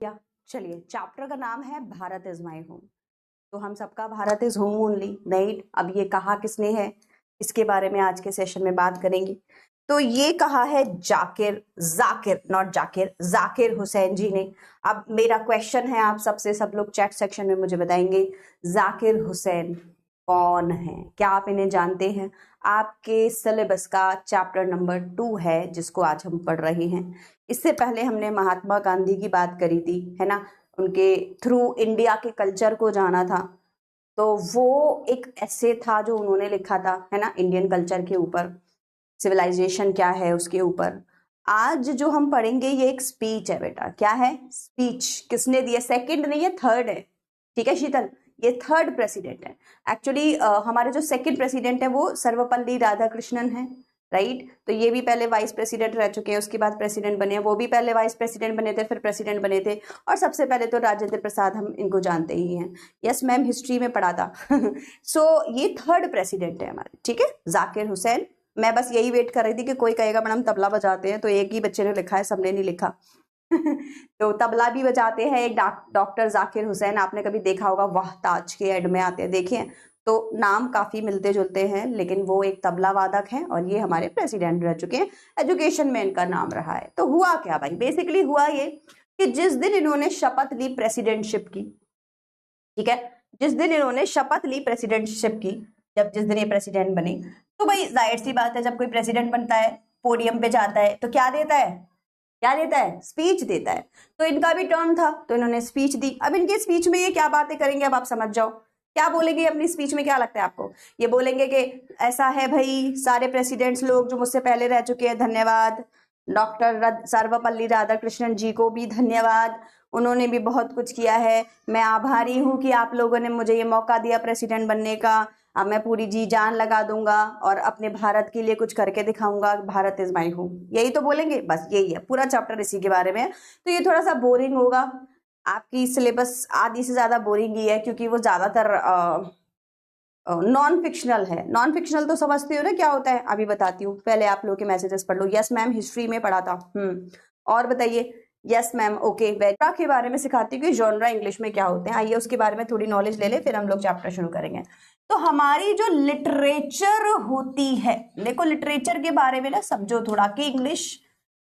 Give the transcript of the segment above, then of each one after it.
या चलिए, चैप्टर का नाम है भारत इज माई होम। तो हम सबका Bharat is home only, right. अब ये कहा किसने है, इसके बारे में आज के सेशन में बात करेंगे। तो ये कहा है जाकिर हुसैन जी ने। अब मेरा क्वेश्चन है आप सबसे, सब लोग चैट सेक्शन में मुझे बताएंगे जाकिर हुसैन कौन है, क्या आप इन्हें जानते हैं। आपके सिलेबस का चैप्टर नंबर 2 है जिसको आज हम पढ़ रहे हैं। इससे पहले हमने महात्मा गांधी की बात करी थी, है ना, उनके थ्रू इंडिया के कल्चर को जाना था। तो वो एक ऐसे था जो उन्होंने लिखा था, है ना, इंडियन कल्चर के ऊपर, सिविलाइजेशन क्या है उसके ऊपर। आज जो हम पढ़ेंगे ये एक स्पीच है बेटा। क्या है? स्पीच। किसने दिया? सेकंड नहीं है, थर्ड है। ठीक है शीतल, ये थर्ड प्रेसिडेंट है। एक्चुअली हमारे जो सेकंड प्रेसिडेंट है वो सर्वपल्ली राधाकृष्णन है, राइट। तो ये भी पहले वाइस प्रेसिडेंट रह चुके हैं, उसके बाद प्रेसिडेंट बने हैं। वो भी पहले वाइस प्रेसिडेंट बने थे, फिर प्रेसिडेंट बने थे। और सबसे पहले तो राजेंद्र प्रसाद, हम इनको जानते ही हैं। यस मैम, हिस्ट्री में पढ़ा था। सो ये थर्ड प्रेसिडेंट है हमारे, ठीक है, जाकिर हुसैन। मैं बस यही वेट कर रही थी कि कोई कहेगा मैडम तबला बजाते हैं, तो एक ही बच्चे ने लिखा है, सबने नहीं लिखा। तो तबला भी बजाते हैं एक डॉक्टर जाकिर हुसैन। आपने कभी देखा होगा, वाह ताज के ऐड में आते हैं, देखिए। तो नाम काफी मिलते जुलते हैं, लेकिन वो एक तबला वादक है और ये हमारे प्रेसिडेंट रह चुके हैं। एजुकेशन में इनका नाम रहा है। तो हुआ क्या भाई, बेसिकली हुआ ये कि जिस दिन इन्होंने शपथ ली प्रेसिडेंटशिप की, ठीक है, जिस दिन इन्होंने शपथ ली प्रेसिडेंटशिप की, जिस दिन ये प्रेसिडेंट बने, तो भाई जाहिर सी बात है, जब कोई प्रेसिडेंट बनता है, पोडियम पे जाता है, तो क्या देता है? क्या देता है? स्पीच देता है। तो इनका भी टर्न था, तो इन्होंने स्पीच दी। अब इनके स्पीच में ये क्या बातें करेंगे, अब आप समझ जाओ। क्या बोलेंगे अपनी स्पीच में, क्या लगता है आपको? ये बोलेंगे कि ऐसा है भाई, सारे प्रेसिडेंट्स लोग जो मुझसे पहले रह चुके हैं, धन्यवाद। डॉक्टर सर्वपल्ली राधाकृष्णन जी को भी धन्यवाद, उन्होंने भी बहुत कुछ किया है। मैं आभारी हूं कि आप लोगों ने मुझे ये मौका दिया प्रेसिडेंट बनने का। अब मैं पूरी जी जान लगा दूंगा और अपने भारत के लिए कुछ करके दिखाऊंगा। भारत इज माई होम, यही तो बोलेंगे। बस यही है, पूरा चैप्टर इसी के बारे में है। तो ये थोड़ा सा बोरिंग होगा, आपकी सिलेबस आधी से ज्यादा बोरिंग ही है, क्योंकि वो ज्यादातर नॉन फिक्शनल है। नॉन फिक्शनल तो समझते हो ना क्या होता है, अभी बताती हूँ, पहले आप लोगों के मैसेजेस पढ़ लो। यस मैम, हिस्ट्री में पढ़ा था। और बताइए। Yes ma'am, okay. वेटा के बारे में सिखाती हूँ कि जॉनरा इंग्लिश में क्या होते हैं। आइए उसके बारे में थोड़ी नॉलेज ले ले, फिर हम लोग चैप्टर शुरू करेंगे। तो हमारी जो लिटरेचर होती है, देखो लिटरेचर के बारे में ना समझो थोड़ा, कि इंग्लिश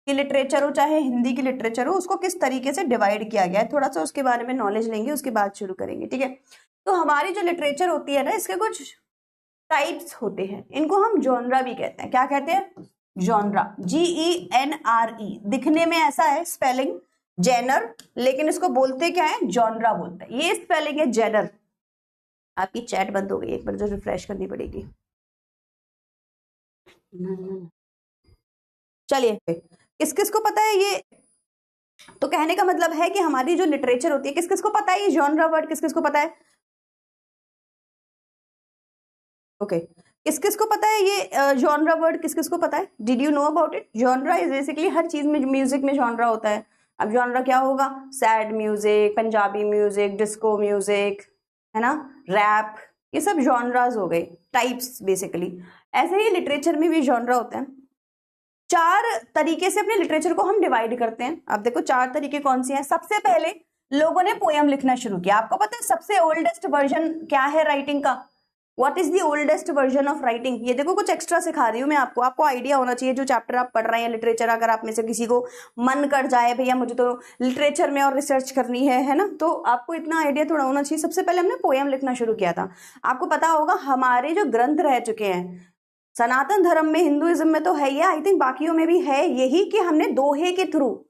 की लिटरेचर हो चाहे हिंदी की लिटरेचर हो, उसको किस तरीके से डिवाइड किया गया है, थोड़ा सा उसके बारे में नॉलेज लेंगे, उसके बाद शुरू करेंगे, ठीक है। तो हमारी जो लिटरेचर होती है ना, इसके कुछ टाइप्स होते हैं, इनको हम जॉनरा भी कहते हैं। क्या कहते हैं? Genre, GENRE। दिखने में ऐसा है स्पेलिंग, जेनर, लेकिन इसको बोलते क्या है? जॉनरा बोलते हैं। ये स्पेलिंग है जेनर। आपकी चैट बंद हो गई, एक बार जो रिफ्रेश करनी पड़ेगी। चलिए, किस किस को पता है ये? तो कहने का मतलब है कि हमारी जो लिटरेचर होती है, किस किस को पता है ये जॉनरा वर्ड, किस किस को पता है? ओके, किस किस को पता है ये जॉनरा वर्ड, किस किस को पता है? Did you know about it? Genre is basically हर चीज में, म्यूजिक में जॉनरा होता है। अब जॉनरा क्या होगा? Sad music, Punjabi music, disco music, है ना, रैप, ये सब जॉनराज हो गए, टाइप्स बेसिकली। ऐसे ही लिटरेचर में भी जॉनरा होता है। 4 तरीके से अपने लिटरेचर को हम डिवाइड करते हैं। अब देखो 4 तरीके कौन से हैं। सबसे पहले लोगों ने पोयम लिखना शुरू किया। आपको पता है सबसे ओल्डेस्ट वर्जन क्या है राइटिंग का? What is the oldest version of writing? ये देखो कुछ एक्स्ट्रा सिखा रही हूँ मैं आपको। आपको आइडिया होना चाहिए, जो चैप्टर आप पढ़ रहे हैं लिटरेचर, अगर आप में से किसी को मन कर जाए भैया मुझे तो लिटरेचर में और रिसर्च करनी है ना, तो आपको इतना आइडिया थोड़ा होना चाहिए। सबसे पहले हमने पोयम लिखना शुरू किया था। आपको पता होगा हमारे जो ग्रंथ रह चुके हैं सनातन धर्म में, हिंदुइज्म में तो है ये, आई थिंक बाकियों में भी है यही, कि हमने दोहे के थ्रू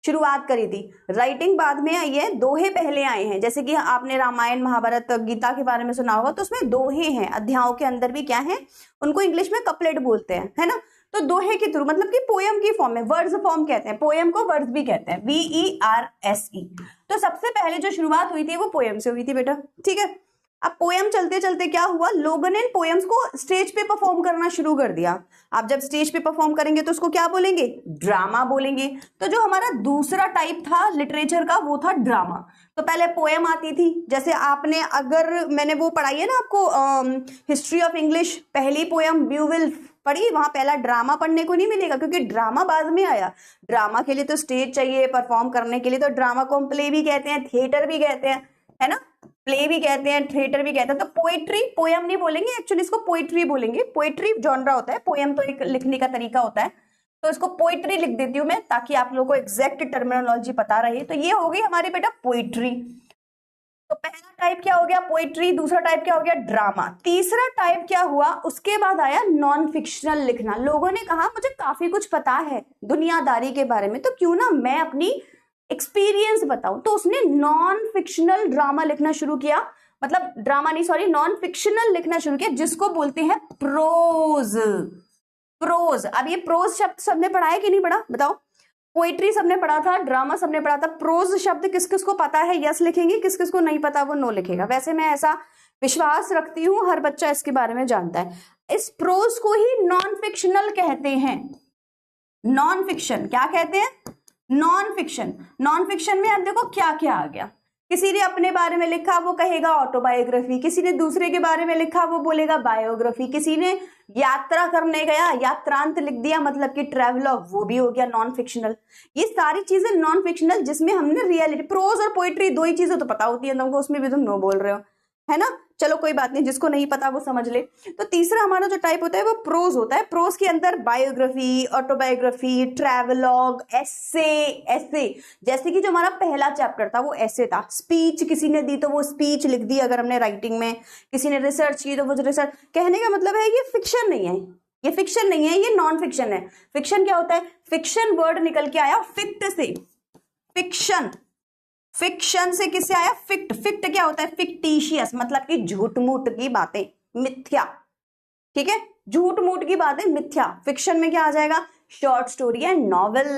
शुरुआत करी थी। राइटिंग बाद में आई है, दोहे पहले आए हैं। जैसे कि आपने रामायण, महाभारत, गीता के बारे में सुना होगा, तो उसमें दोहे हैं। अध्यायों के अंदर भी क्या है, उनको इंग्लिश में कपलेट बोलते हैं, है ना। तो दोहे के थ्रू, मतलब कि पोयम की फॉर्म में, वर्ड्स फॉर्म कहते हैं, पोयम को वर्ड्स भी कहते हैं, VERSE। तो सबसे पहले जो शुरुआत हुई थी वो पोयम से हुई थी बेटा, ठीक है। अब पोयम चलते चलते क्या हुआ, लोगों ने पोयम्स को स्टेज पे परफॉर्म करना शुरू कर दिया। आप जब स्टेज पे परफॉर्म करेंगे तो उसको क्या बोलेंगे? ड्रामा बोलेंगे। तो जो हमारा दूसरा टाइप था लिटरेचर का, वो था ड्रामा। तो पहले पोयम आती थी, जैसे आपने, अगर मैंने वो पढ़ाई है ना आपको हिस्ट्री ऑफ इंग्लिश, पहली पोयम ब्यूविल्फ पढ़ी, वहां पहला ड्रामा पढ़ने को नहीं मिलेगा, क्योंकि ड्रामा बाद में आया। ड्रामा के लिए तो स्टेज चाहिए, परफॉर्म करने के लिए तो ड्रामा को हम प्ले भी कहते हैं, थिएटर भी कहते हैं, है ना, प्ले भी कहते हैं, थिएटर भी कहते हैं। तो पोएट्री, पोयम नहीं बोलेंगे एक्चुअली, इसको पोएट्री बोलेंगे। पोएट्री जॉनरा होता है, पोयम तो एक लिखने का तरीका होता है, तो इसको पोएट्री लिख देती हूं मैं, ताकि आप लोगों को एग्जैक्ट टर्मिनोलॉजी पता रहे। तो ये हो गई हमारी बेटा पोएट्री। तो पहला टाइप क्या हो गया, पोएट्री। दूसरा टाइप क्या हो गया, ड्रामा। तीसरा टाइप क्या हुआ, उसके बाद आया नॉन फिक्शनल लिखना। लोगों ने कहा मुझे काफी कुछ पता है दुनियादारी के बारे में, तो क्यों ना मैं अपनी एक्सपीरियंस बताऊं। तो उसने नॉन फिक्शनल ड्रामा लिखना शुरू किया, मतलब ड्रामा नहीं, सॉरी, नॉन फिक्शनल लिखना शुरू किया, जिसको बोलते हैं प्रोज। प्रोज, अब ये प्रोज शब्द सबने पढ़ा है कि नहीं पढ़ा, बताओ। पोएट्री सबने पढ़ा था, ड्रामा सबने पढ़ा था, प्रोज शब्द किस किस को पता है, यस लिखेंगे, किस किस को नहीं पता वो नो लिखेगा। वैसे मैं ऐसा विश्वास रखती हूँ हर बच्चा इसके बारे में जानता है। इस प्रोज को ही नॉन फिक्शनल कहते हैं। नॉन फिक्शन क्या कहते हैं, नॉन फिक्शन। नॉन फिक्शन में अब देखो क्या क्या आ गया, किसी ने अपने बारे में लिखा वो कहेगा ऑटोबायोग्राफी, किसी ने दूसरे के बारे में लिखा वो बोलेगा बायोग्राफी, किसी ने यात्रा करने गया यात्रांत लिख दिया मतलब कि ट्रैवलॉग, वो भी हो गया नॉन फिक्शनल। ये सारी चीजें नॉन फिक्शनल, जिसमें हमने रियलिटी, प्रोज और पोएट्री दो ही चीजें तो पता होती है तुमको, उसमें भी तुम नो बोल रहे हो, है ना। चलो कोई बात नहीं, जिसको नहीं पता वो समझ ले। तो तीसरा हमारा जो टाइप होता है वो प्रोज होता है। प्रोज के अंदर बायोग्राफी, ऑटोबायोग्राफी, ट्रैवलॉग, एसे। एसे जैसे कि जो हमारा पहला चैप्टर था वो एसे था। स्पीच किसी ने दी तो वो स्पीच लिख दी, अगर हमने राइटिंग में, किसी ने रिसर्च की तो वो रिसर्च। कहने का मतलब है ये फिक्शन नहीं है, ये फिक्शन नहीं है, ये नॉन फिक्शन है। फिक्शन क्या होता है, फिक्शन वर्ड निकल के आया फिक्ट से, फिक्शन। फिक्शन से किससे आया, फिक्ट। फिक्ट क्या होता है, फिक्टिशियस, मतलब कि झूठ मूठ की बातें, मिथ्या, ठीक है, झूठ मूठ की बातें मिथ्या। फिक्शन में क्या आ जाएगा, शॉर्ट स्टोरी एंड नॉवेल,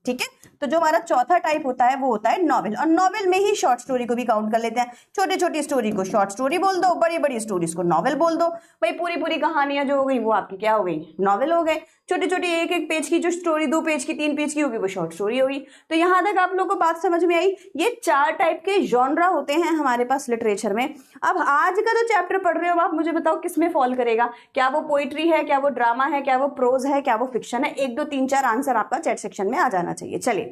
ठीक है। तो जो हमारा चौथा टाइप होता है वो होता है नॉवेल, और नॉवेल में ही शॉर्ट स्टोरी को भी काउंट कर लेते हैं। छोटी छोटी स्टोरी को शॉर्ट स्टोरी बोल दो, बड़ी बड़ी स्टोरीज को नॉवेल बोल दो। भाई पूरी पूरी कहानियां जो हो गई वो आपकी क्या हो गई, नॉवेल हो गए। छोटी छोटी एक एक पेज की जो स्टोरी, 2 पेज की, 3 पेज की होगी वो शॉर्ट स्टोरी होगी। तो यहां तक आप लोगों को बात समझ में आई। ये 4 टाइप के जॉनरा होते हैं हमारे पास लिटरेचर में। अब आज का जो चैप्टर पढ़ रहे हो आप मुझे बताओ किस में फॉल करेगा, क्या वो पोइट्री है, क्या वो ड्रामा है, क्या वो प्रोज है, क्या वो फिक्शन है। 1 2 3 4 आंसर आपका चैट सेक्शन में आ जाना चाहिए। चलिए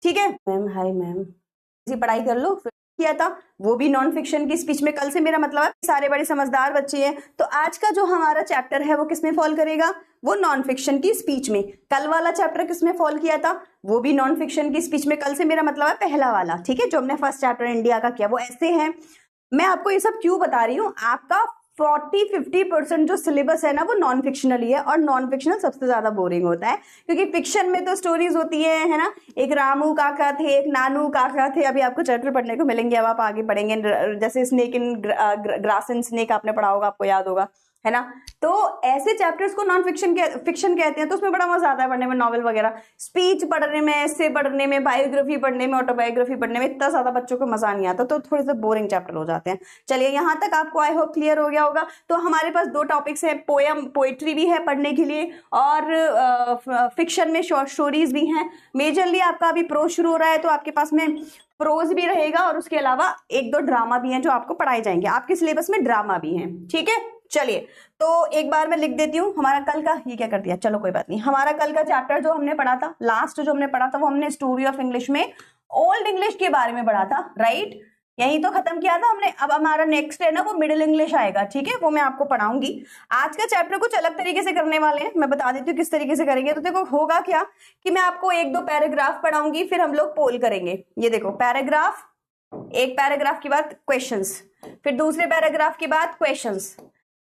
ठीक है मैम, हाय मैम, इसी पढ़ाई कर लो। फिर किया था वो भी नॉन फिक्शन की स्पीच में। कल से मेरा मतलब है सारे बड़े समझदार बच्चे हैं, तो आज का जो हमारा चैप्टर है वो किसमें फॉल करेगा, वो नॉन फिक्शन की स्पीच में। कल वाला चैप्टर किसमें फॉल किया था, वो भी नॉन फिक्शन की स्पीच में। कल से मेरा मतलब है पहला वाला, ठीक है, जो हमने फर्स्ट चैप्टर इंडिया का किया वो ऐसे है। मैं आपको ये सब क्यों बता रही हूँ, आपका 40-50% जो सिलेबस है ना वो नॉन फिक्शनल ही है, और नॉन फिक्शनल सबसे ज्यादा बोरिंग होता है, क्योंकि फिक्शन में तो स्टोरीज होती है ना। एक रामू काका थे, एक नानू काका थे, अभी आपको चैप्टर पढ़ने को मिलेंगे, अब आप आगे पढ़ेंगे। जैसे snake in grass and snake आपने पढ़ा होगा, आपको याद होगा, है ना। तो ऐसे चैप्टर्स को नॉन फिक्शन कहते हैं, तो उसमें बड़ा मजा आता है पढ़ने में। नॉवेल वगैरह, स्पीच पढ़ने में, ऐसे पढ़ने में, बायोग्राफी पढ़ने में, ऑटोबायोग्राफी पढ़ने में इतना ज्यादा बच्चों को मजा नहीं आता, तो थोड़े से बोरिंग चैप्टर हो जाते हैं। चलिए यहां तक आपको आई होप क्लियर हो गया होगा। तो हमारे पास 2 टॉपिक्स है, पोएम, पोएट्री भी है पढ़ने के लिए, और फिक्शन में शॉर्ट स्टोरीज भी हैं। मेजरली आपका अभी प्रोज शुरू हो रहा है, तो आपके पास में प्रोज भी रहेगा, और उसके अलावा 1-2 ड्रामा भी हैं जो आपको पढ़ाए जाएंगे। आपके सिलेबस में ड्रामा भी है, ठीक है। चलिए तो एक बार मैं लिख देती हूँ हमारा कल का, ये क्या कर दिया, चलो कोई बात नहीं। हमारा कल का चैप्टर जो हमने पढ़ा था, लास्ट जो हमने पढ़ा था, वो हमने स्टोरी ऑफ इंग्लिश में ओल्ड इंग्लिश के बारे में पढ़ा था, राइट। यही तो खत्म किया था हमने। अब हमारा नेक्स्ट है ना वो मिडिल इंग्लिश आएगा, ठीक है, वो मैं आपको पढ़ाऊंगी। आज का चैप्टर कुछ अलग तरीके से करने वाले हैं, मैं बता देती हूँ किस तरीके से करेंगे। तो देखो होगा क्या कि मैं आपको 1-2 पैराग्राफ पढ़ाऊंगी, फिर हम लोग पोल करेंगे। ये देखो पैराग्राफ, एक पैराग्राफ के बाद क्वेश्चंस, फिर दूसरे पैराग्राफ के बाद क्वेश्चंस,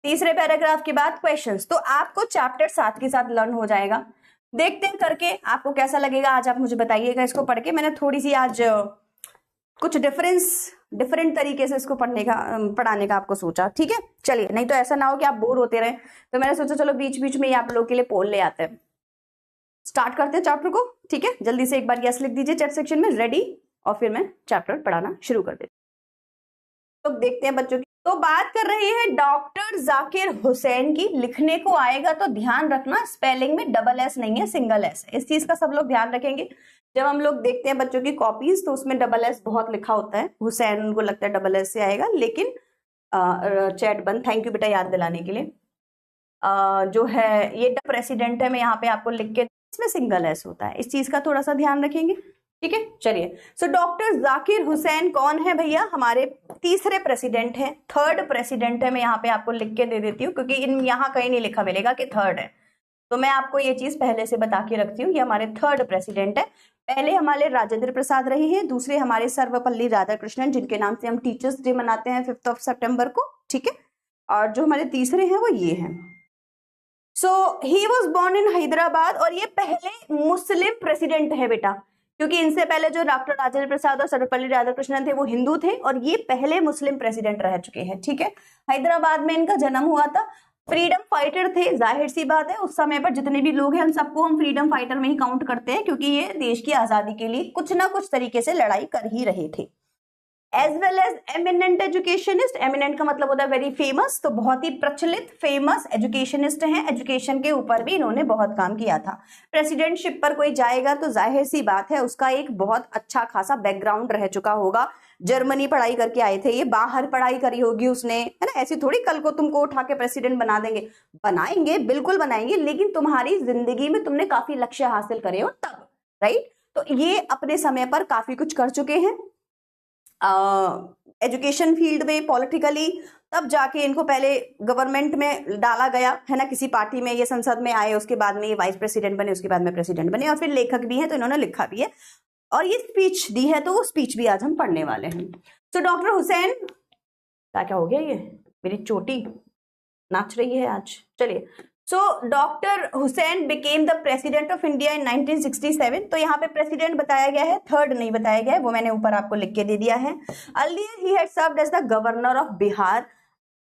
तीसरे पैराग्राफ के बाद क्वेश्चंस। तो आपको चैप्टर साथ के साथ लर्न हो जाएगा। देखते हैं करके आपको कैसा लगेगा, आज आप मुझे बताइएगा इसको पढ़ के। मैंने थोड़ी सी आज कुछ डिफरेंट तरीके से इसको पढ़ाने का आपको सोचा, ठीक है। चलिए, नहीं तो ऐसा ना हो कि आप बोर होते रहे, तो मैंने सोचा चलो बीच बीच में आप लोगों के लिए पोल ले आते हैं। स्टार्ट करते हैं चैप्टर को, ठीक है। जल्दी से एक बार यस लिख दीजिए चैट सेक्शन में, रेडी, और फिर मैं चैप्टर पढ़ाना शुरू कर देती हूँ। तो देखते हैं बच्चों की, तो बात कर रहे हैं डॉक्टर जाकिर हुसैन की। लिखने को आएगा तो ध्यान रखना, स्पेलिंग में डबल एस नहीं है, सिंगल एस है। इस चीज का सब लोग ध्यान रखेंगे। जब हम लोग देखते हैं बच्चों की कॉपीज तो उसमें डबल एस बहुत लिखा होता है, हुसैन उनको लगता है डबल एस से आएगा, लेकिन चैट बंद, थैंक यू बेटा याद दिलाने के लिए। जो है ये प्रेसिडेंट है, मैं यहाँ पे आपको लिख के, इसमें सिंगल एस होता है, इस चीज का थोड़ा सा ध्यान रखेंगे, ठीक है। चलिए, सो डॉक्टर जाकिर हुसैन कौन है भैया? हमारे तीसरे प्रेसिडेंट हैं, थर्ड प्रेसिडेंट है। मैं यहाँ पे आपको लिख के दे देती हूँ क्योंकि इन यहाँ कहीं नहीं लिखा मिलेगा कि थर्ड है, तो मैं आपको ये चीज पहले से बता के रखती हूँ। ये हमारे थर्ड प्रेसिडेंट है। पहले हमारे राजेंद्र प्रसाद रहे हैं, दूसरे हमारे सर्वपल्ली राधाकृष्णन, जिनके नाम से हम टीचर्स डे मनाते हैं 5 सितंबर को, ठीक है। और जो हमारे तीसरे हैं वो ये हैं। So he was born in Hyderabad, और ये पहले मुस्लिम प्रेसिडेंट है बेटा, क्योंकि इनसे पहले जो डॉक्टर राजेंद्र प्रसाद और सर्वपल्ली राधाकृष्णन थे वो हिंदू थे, और ये पहले मुस्लिम प्रेसिडेंट रह चुके हैं, ठीक है। हैदराबाद में इनका जन्म हुआ था। फ्रीडम फाइटर थे, जाहिर सी बात है उस समय पर जितने भी लोग हैं हम सबको हम फ्रीडम फाइटर में ही काउंट करते हैं, क्योंकि ये देश की आजादी के लिए कुछ ना कुछ तरीके से लड़ाई कर ही रहे थे। As well as eminent educationist, eminent का मतलब होता है वेरी फेमस, तो बहुत ही प्रचलित फेमस एजुकेशनिस्ट हैं। एजुकेशन के ऊपर भी इन्होंने बहुत काम किया था। प्रेसिडेंटशिप पर कोई जाएगा तो जाहिर सी बात है उसका एक बहुत अच्छा खासा बैकग्राउंड रह चुका होगा। जर्मनी पढ़ाई करके आए थे ये, बाहर पढ़ाई करी होगी उसने, है ना। ऐसी थोड़ी कल को तुमको उठा के प्रेसिडेंट बना देंगे, बनाएंगे बिल्कुल बनाएंगे, लेकिन तुम्हारी जिंदगी में तुमने काफी लक्ष्य हासिल करे हो तब, राइट। तो ये अपने समय पर काफी कुछ कर चुके हैं एजुकेशन फील्ड में, पॉलिटिकली। तब जाके इनको पहले गवर्नमेंट में डाला गया, है ना, किसी पार्टी में, ये संसद में आए, उसके बाद में ये वाइस प्रेसिडेंट बने, उसके बाद में प्रेसिडेंट बने, और फिर लेखक भी हैं तो इन्होंने लिखा भी है और ये स्पीच दी है, तो वो स्पीच भी आज हम पढ़ने वाले हैं। तो डॉक्टर हुसैन, क्या हो गया ये मेरी चोटी नाच रही है आज, चलिए। So doctor Hussain became the president of India in 1967। तो यहाँ पे प्रेसिडेंट बताया गया है, थर्ड नहीं बताया गया है, वो मैंने ऊपर आपको लिख के दे दिया है। अर्लियर ही had served as the governor of Bihar.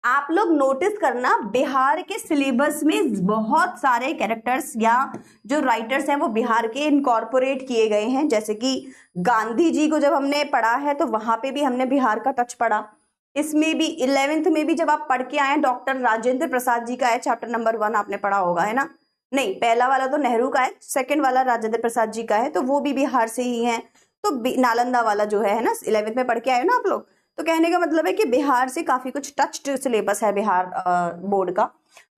आप लोग नोटिस करना, बिहार के सिलेबस में बहुत सारे कैरेक्टर्स या जो राइटर्स हैं वो बिहार के इनकॉर्पोरेट किए गए हैं। जैसे कि गांधी जी को जब हमने पढ़ा है तो वहां पे भी हमने बिहार का टच पढ़ा। इसमें भी 11th में भी जब आप पढ़ के आए, डॉक्टर राजेंद्र प्रसाद जी का है, चैप्टर नंबर 1 आपने पढ़ा होगा, है ना। नहीं, पहला वाला तो नेहरू का है, सेकंड वाला राजेंद्र प्रसाद जी का है, तो वो भी बिहार से ही है। तो नालंदा वाला जो है ना, 11th में पढ़ के आए ना आप लोग। तो कहने का मतलब है कि बिहार से काफी कुछ टच्ड सिलेबस है बिहार बोर्ड का।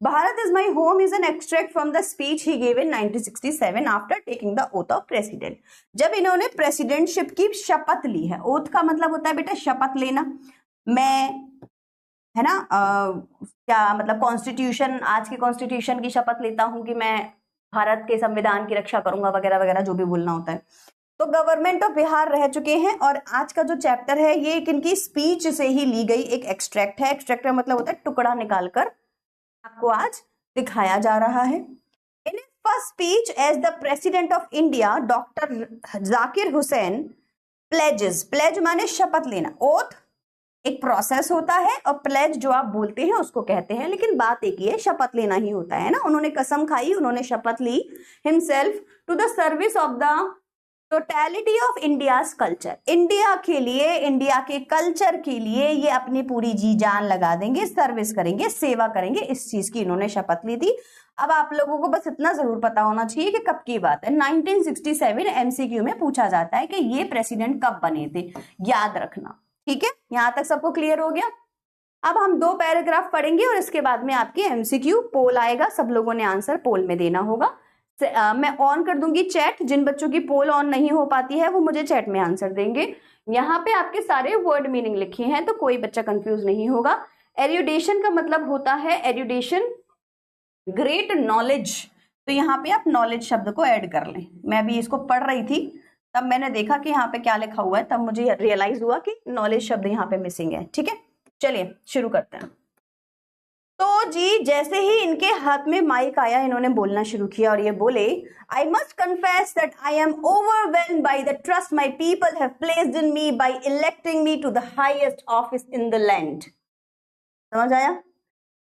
Bharat is my home is an extract from the speech he gave in 1967 after taking the oath of president. जब इन्होंने प्रेसिडेंटशिप की शपथ ली है, ओथ का मतलब होता है बेटा शपथ लेना। मैं, है ना, क्या मतलब कॉन्स्टिट्यूशन, आज के कॉन्स्टिट्यूशन की शपथ लेता हूं कि मैं भारत के संविधान की रक्षा करूंगा वगैरह वगैरह, जो भी बोलना होता है। तो गवर्नमेंट ऑफ बिहार रह चुके हैं, और आज का जो चैप्टर है ये एक इनकी स्पीच से ही ली गई एक एक्सट्रैक्ट है। एक्सट्रैक्ट का मतलब होता है टुकड़ा निकालकर आपको आज दिखाया जा रहा है। In his first speech as the president of India, doctor Zakir Hussain pledges, pledge माने शपथ लेना, ओथ एक प्रोसेस होता है, और प्लेज जो आप बोलते हैं उसको कहते हैं, लेकिन बात एक ही है, शपथ लेना ही होता है ना। उन्होंने कसम खाई, उन्होंने शपथ ली, himself to the service of the totality of India's culture, India के लिए, इंडिया के कल्चर के लिए ये अपनी पूरी जी जान लगा देंगे, सर्विस करेंगे, सेवा करेंगे, इस चीज की इन्होंने शपथ ली थी। अब आप लोगों को बस इतना जरूर पता होना चाहिए कि कब की बात है। 1967 एमसीक्यू में पूछा जाता है कि ये प्रेसिडेंट कब बने थे, याद रखना, ठीक है। यहां तक सबको क्लियर हो गया। अब हम 2 पैराग्राफ पढ़ेंगे और इसके बाद में आपके एमसीक्यू पोल आएगा, सब लोगों ने आंसर पोल में देना होगा। मैं ऑन कर दूंगी चैट, जिन बच्चों की पोल ऑन नहीं हो पाती है वो मुझे चैट में आंसर देंगे। यहाँ पे आपके सारे वर्ड मीनिंग लिखे हैं, तो कोई बच्चा कंफ्यूज नहीं होगा। एरुडेशन का मतलब होता है, एरुडेशन ग्रेट नॉलेज, तो यहाँ पे आप नॉलेज शब्द को ऐड कर लें। मैं अभी इसको पढ़ रही थी, तब मैंने देखा कि यहाँ पे क्या लिखा हुआ है, तब मुझे रियलाइज हुआ कि नॉलेज शब्द यहाँ पे मिसिंग है, ठीक है। चलिए शुरू करते हैं। तो जी जैसे ही इनके हाथ में माइक आया, इन्होंने बोलना शुरू किया और ये बोले, I must confess that I am overwhelmed by the trust my people have placed in me by electing me to the highest office in the land. समझ आया?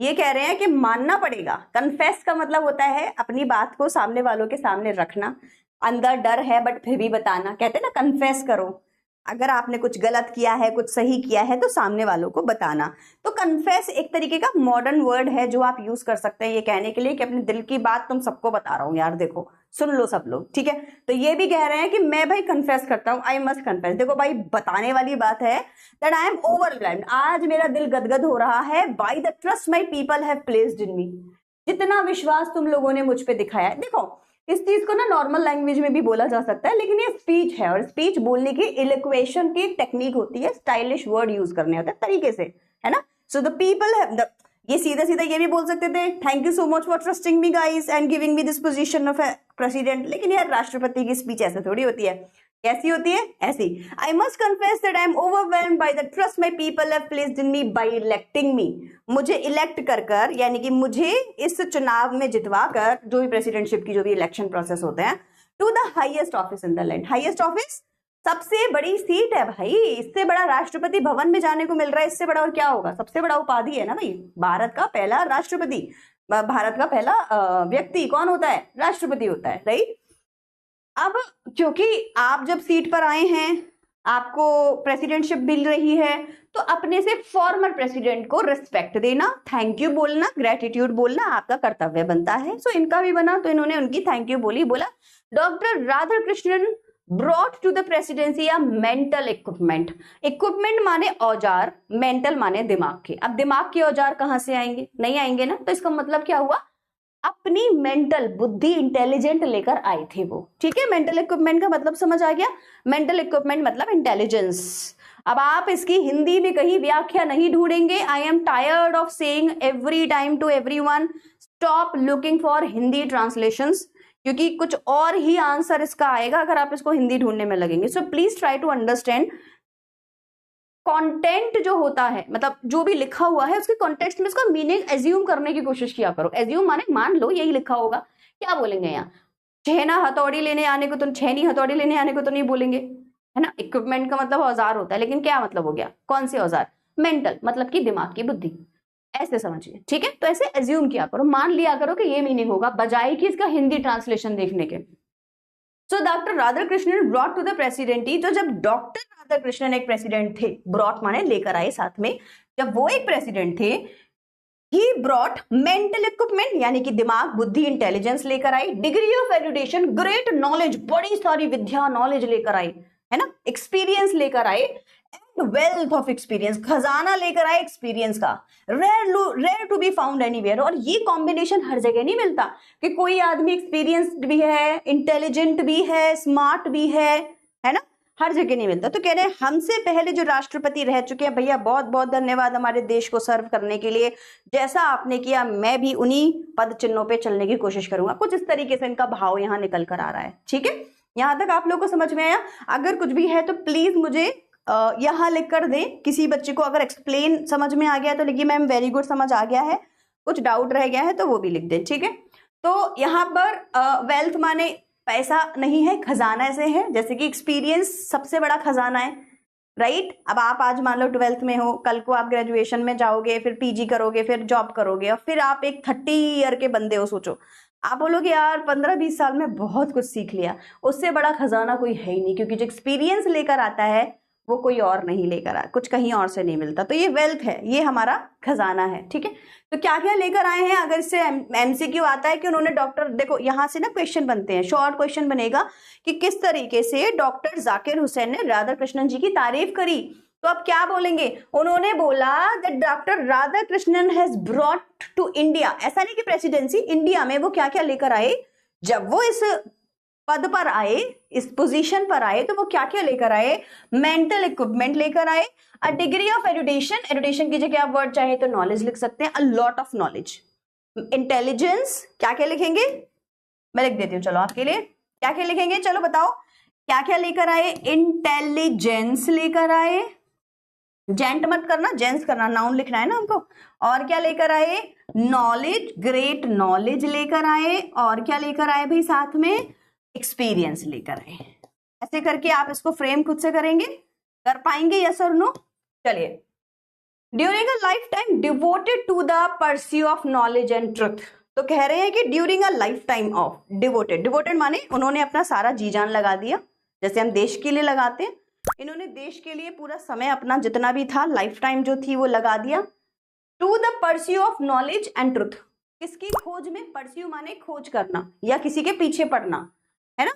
ये कह रहे हैं कि मानना पड़ेगा। कन्फेस का मतलब होता है अपनी बात को सामने वालों के सामने रखना, अंदर डर है बट फिर भी बताना, कहते हैं ना कन्फेस करो। अगर आपने कुछ गलत किया है, कुछ सही किया है, तो सामने वालों को बताना। तो कन्फेस एक तरीके का मॉडर्न वर्ड है जो आप यूज कर सकते हैं ये कहने के लिए कि अपने दिल की बात तुम सबको बता रहा हूं, यार देखो सुन लो सब लोग, ठीक है। तो ये भी कह रहे हैं कि मैं भाई कन्फेस करता हूं, आई मस्ट कन्फेस। देखो भाई बताने वाली बात है, दैट आई एम ओवरवेल्म्ड, आज मेरा दिल गदगद हो रहा है, by the trust my people have placed in me, जितना विश्वास तुम लोगों ने मुझ पे दिखाया है। देखो इस चीज को ना नॉर्मल लैंग्वेज में भी बोला जा सकता है, लेकिन ये स्पीच है और स्पीच बोलने की इलेक्वेशन की टेक्निक होती है, स्टाइलिश वर्ड यूज करने होते हैं तरीके से, है ना। सो द पीपल हैव ये सीधा सीधा ये भी बोल सकते थे, thank you so much for trusting me guys and giving me this position of president. लेकिन यार राष्ट्रपति की स्पीच ऐसे थोड़ी होती है, कैसी होती है, ऐसी। I must confess that I am overwhelmed by the trust my people have placed in me by electing me. मुझे इलेक्ट कर यानी कि मुझे इस चुनाव में जितवा कर, जो भी प्रेसिडेंटशिप की जो भी इलेक्शन प्रोसेस होते हैं, to the highest office in the land. Highest office सबसे बड़ी सीट है भाई, इससे बड़ा राष्ट्रपति भवन में जाने को मिल रहा है, इससे बड़ा और क्या होगा, सबसे बड़ा उपाधि है ना भाई। भारत का पहला राष्ट्रपति, भारत का पहला व्यक्ति कौन होता है, राष्ट्रपति होता है, राइट। अब क्योंकि आप जब सीट पर आए हैं, आपको प्रेसिडेंटशिप मिल रही है, तो अपने से फॉर्मर प्रेसिडेंट को रिस्पेक्ट देना, थैंक यू बोलना, ग्रेटिट्यूड बोलना आपका कर्तव्य बनता है। सो इनका भी बना, तो इन्होंने उनकी थैंक यू बोली, बोला doctor Radhakrishnan brought to the presidency a mental equipment। Equipment माने औजार, मेंटल माने दिमाग के। अब दिमाग के औजार कहां से आएंगे, नहीं आएंगे ना, तो इसका मतलब क्या हुआ, अपनी मेंटल बुद्धि इंटेलिजेंट लेकर आए थे वो, ठीक है। मेंटल इक्विपमेंट का मतलब समझ आ गया, मेंटल इक्विपमेंट मतलब इंटेलिजेंस। अब आप इसकी हिंदी में कहीं व्याख्या नहीं ढूंढेंगे। I am tired of saying every time to everyone, stop looking for Hindi translations, क्योंकि कुछ और ही आंसर इसका आएगा अगर आप इसको हिंदी ढूंढने में लगेंगे। So please try to understand content जो होता है, मतलब जो भी लिखा हुआ है उसके कॉन्टेक्स्ट में इसका मीनिंग एज्यूम करने की कोशिश किया करो। एज्यूम माने मान लो यही लिखा होगा, क्या बोलेंगे यहाँ, छेना हथौड़ी लेने आने को तो, छेनी हथौड़ी लेने आने को तो नहीं बोलेंगे, है ना। इक्विपमेंट का मतलब औजार होता है, लेकिन क्या मतलब हो गया, कौन से औजार, मेंटल मतलब की दिमाग की बुद्धि, ऐसे समझिए, ठीक है। तो ऐसे एज्यूम किया करो, मान लिया करो कि ये मीनिंग होगा, बजाय कि इसका हिंदी ट्रांसलेशन देखने के। So doctor Radhakrishnan brought to the presidency, तो जब डॉक्टर राधाकृष्णन एक प्रेसिडेंट थे, ब्रॉट माने लेकर आए साथ में, जब वो एक प्रेसिडेंट थे, ही ब्रॉट मेंटल इक्विपमेंट यानी कि दिमाग बुद्धि इंटेलिजेंस लेकर आए, degree of education great knowledge बड़ी सारी विद्या नॉलेज लेकर आए, है ना, एक्सपीरियंस लेकर आए, एंड वेल्थ ऑफ एक्सपीरियंस खजाना लेकर आए एक्सपीरियंस का, rare to be found anywhere. और ये कॉम्बिनेशन हर जगह नहीं मिलता कि कोई आदमी एक्सपीरियंस्ड भी है, इंटेलिजेंट भी है, स्मार्ट भी है ना, हर जगह नहीं मिलता। तो कह रहे हैं हमसे पहले जो राष्ट्रपति रह चुके हैं भैया, बहुत बहुत धन्यवाद हमारे देश को सर्व करने के लिए, जैसा आपने किया मैं भी उन्हीं पद चिन्हों पे चलने की कोशिश करूंगा। कुछ इस तरीके से इनका भाव यहाँ निकल कर आ रहा है, ठीक है। यहां तक आप लोग को समझ में आया? अगर कुछ भी है तो प्लीज मुझे यहाँ लिख कर दें। किसी बच्चे को अगर एक्सप्लेन समझ में आ गया तो लिखिए मैम वेरी गुड समझ आ गया है, कुछ डाउट रह गया है तो वो भी लिख दें, ठीक है। तो यहाँ पर वेल्थ माने पैसा नहीं है, खजाना से है, जैसे कि एक्सपीरियंस सबसे बड़ा खजाना है, राइट। अब आप आज मान लो 12th में हो, कल को आप ग्रेजुएशन में जाओगे, फिर पीजी करोगे, फिर जॉब करोगे, और फिर आप एक 30 ईयर के बंदे हो। सोचो आप बोलोगे यार 15-20 साल में बहुत कुछ सीख लिया, उससे बड़ा खजाना कोई है ही नहीं, क्योंकि जो एक्सपीरियंस लेकर आता है वो कोई और नहीं लेकर आया, कुछ कहीं और से नहीं मिलता। तो ये वेल्थ है, ये हमारा खजाना है, ठीक है। तो क्या क्या लेकर आए हैं, अगर इससे एमसीक्यू आता है कि उन्होंने डॉक्टर, देखो यहां से ना क्वेश्चन बनते हैं, शॉर्ट क्वेश्चन बनेगा कि किस तरीके से डॉक्टर जाकिर हुसैन ने राधाकृष्णन जी की तारीफ करी। तो अब क्या बोलेंगे, उन्होंने बोला that doctor Radhakrishnan has brought to India, ऐसा नहीं कि प्रेसिडेंसी, इंडिया में वो क्या क्या लेकर आए, जब वो इस पद पर आए, इस पोजीशन पर आए, तो वो क्या क्या लेकर आए, मेंटल इक्विपमेंट लेकर आए, a degree of education, education की जगह आप वर्ड चाहे तो नॉलेज लिख सकते हैं, a lot of knowledge, intelligence, क्या क्या लिखेंगे, मैं लिख देती हूँ चलो आपके लिए, क्या क्या लिखेंगे, चलो बताओ क्या क्या लेकर आए, इंटेलिजेंस लेकर आए, जेंट मत करना, जेंट्स करना, नाउन लिखना है ना हमको। और क्या लेकर आए, नॉलेज, ग्रेट नॉलेज लेकर आए, और क्या लेकर आए भाई साथ में, एक्सपीरियंस लेकर आए। ऐसे करके आप इसको फ्रेम खुद से करेंगे, कर पाएंगे, यस और नो। चलिए, during a life time devoted to the pursue of knowledge and truth, तो कह रहे हैं कि during a life time of devoted, devoted माने उन्होंने अपना सारा जी जान लगा दिया, जैसे हम देश के लिए लगाते हैं, इन्होंने देश के लिए पूरा समय अपना जितना भी था, लाइफ टाइम जो थी वो लगा दिया, to the pursue of knowledge and truth, किसकी खोज में, परस्यू माने खोज करना या किसी के पीछे पड़ना, है ना,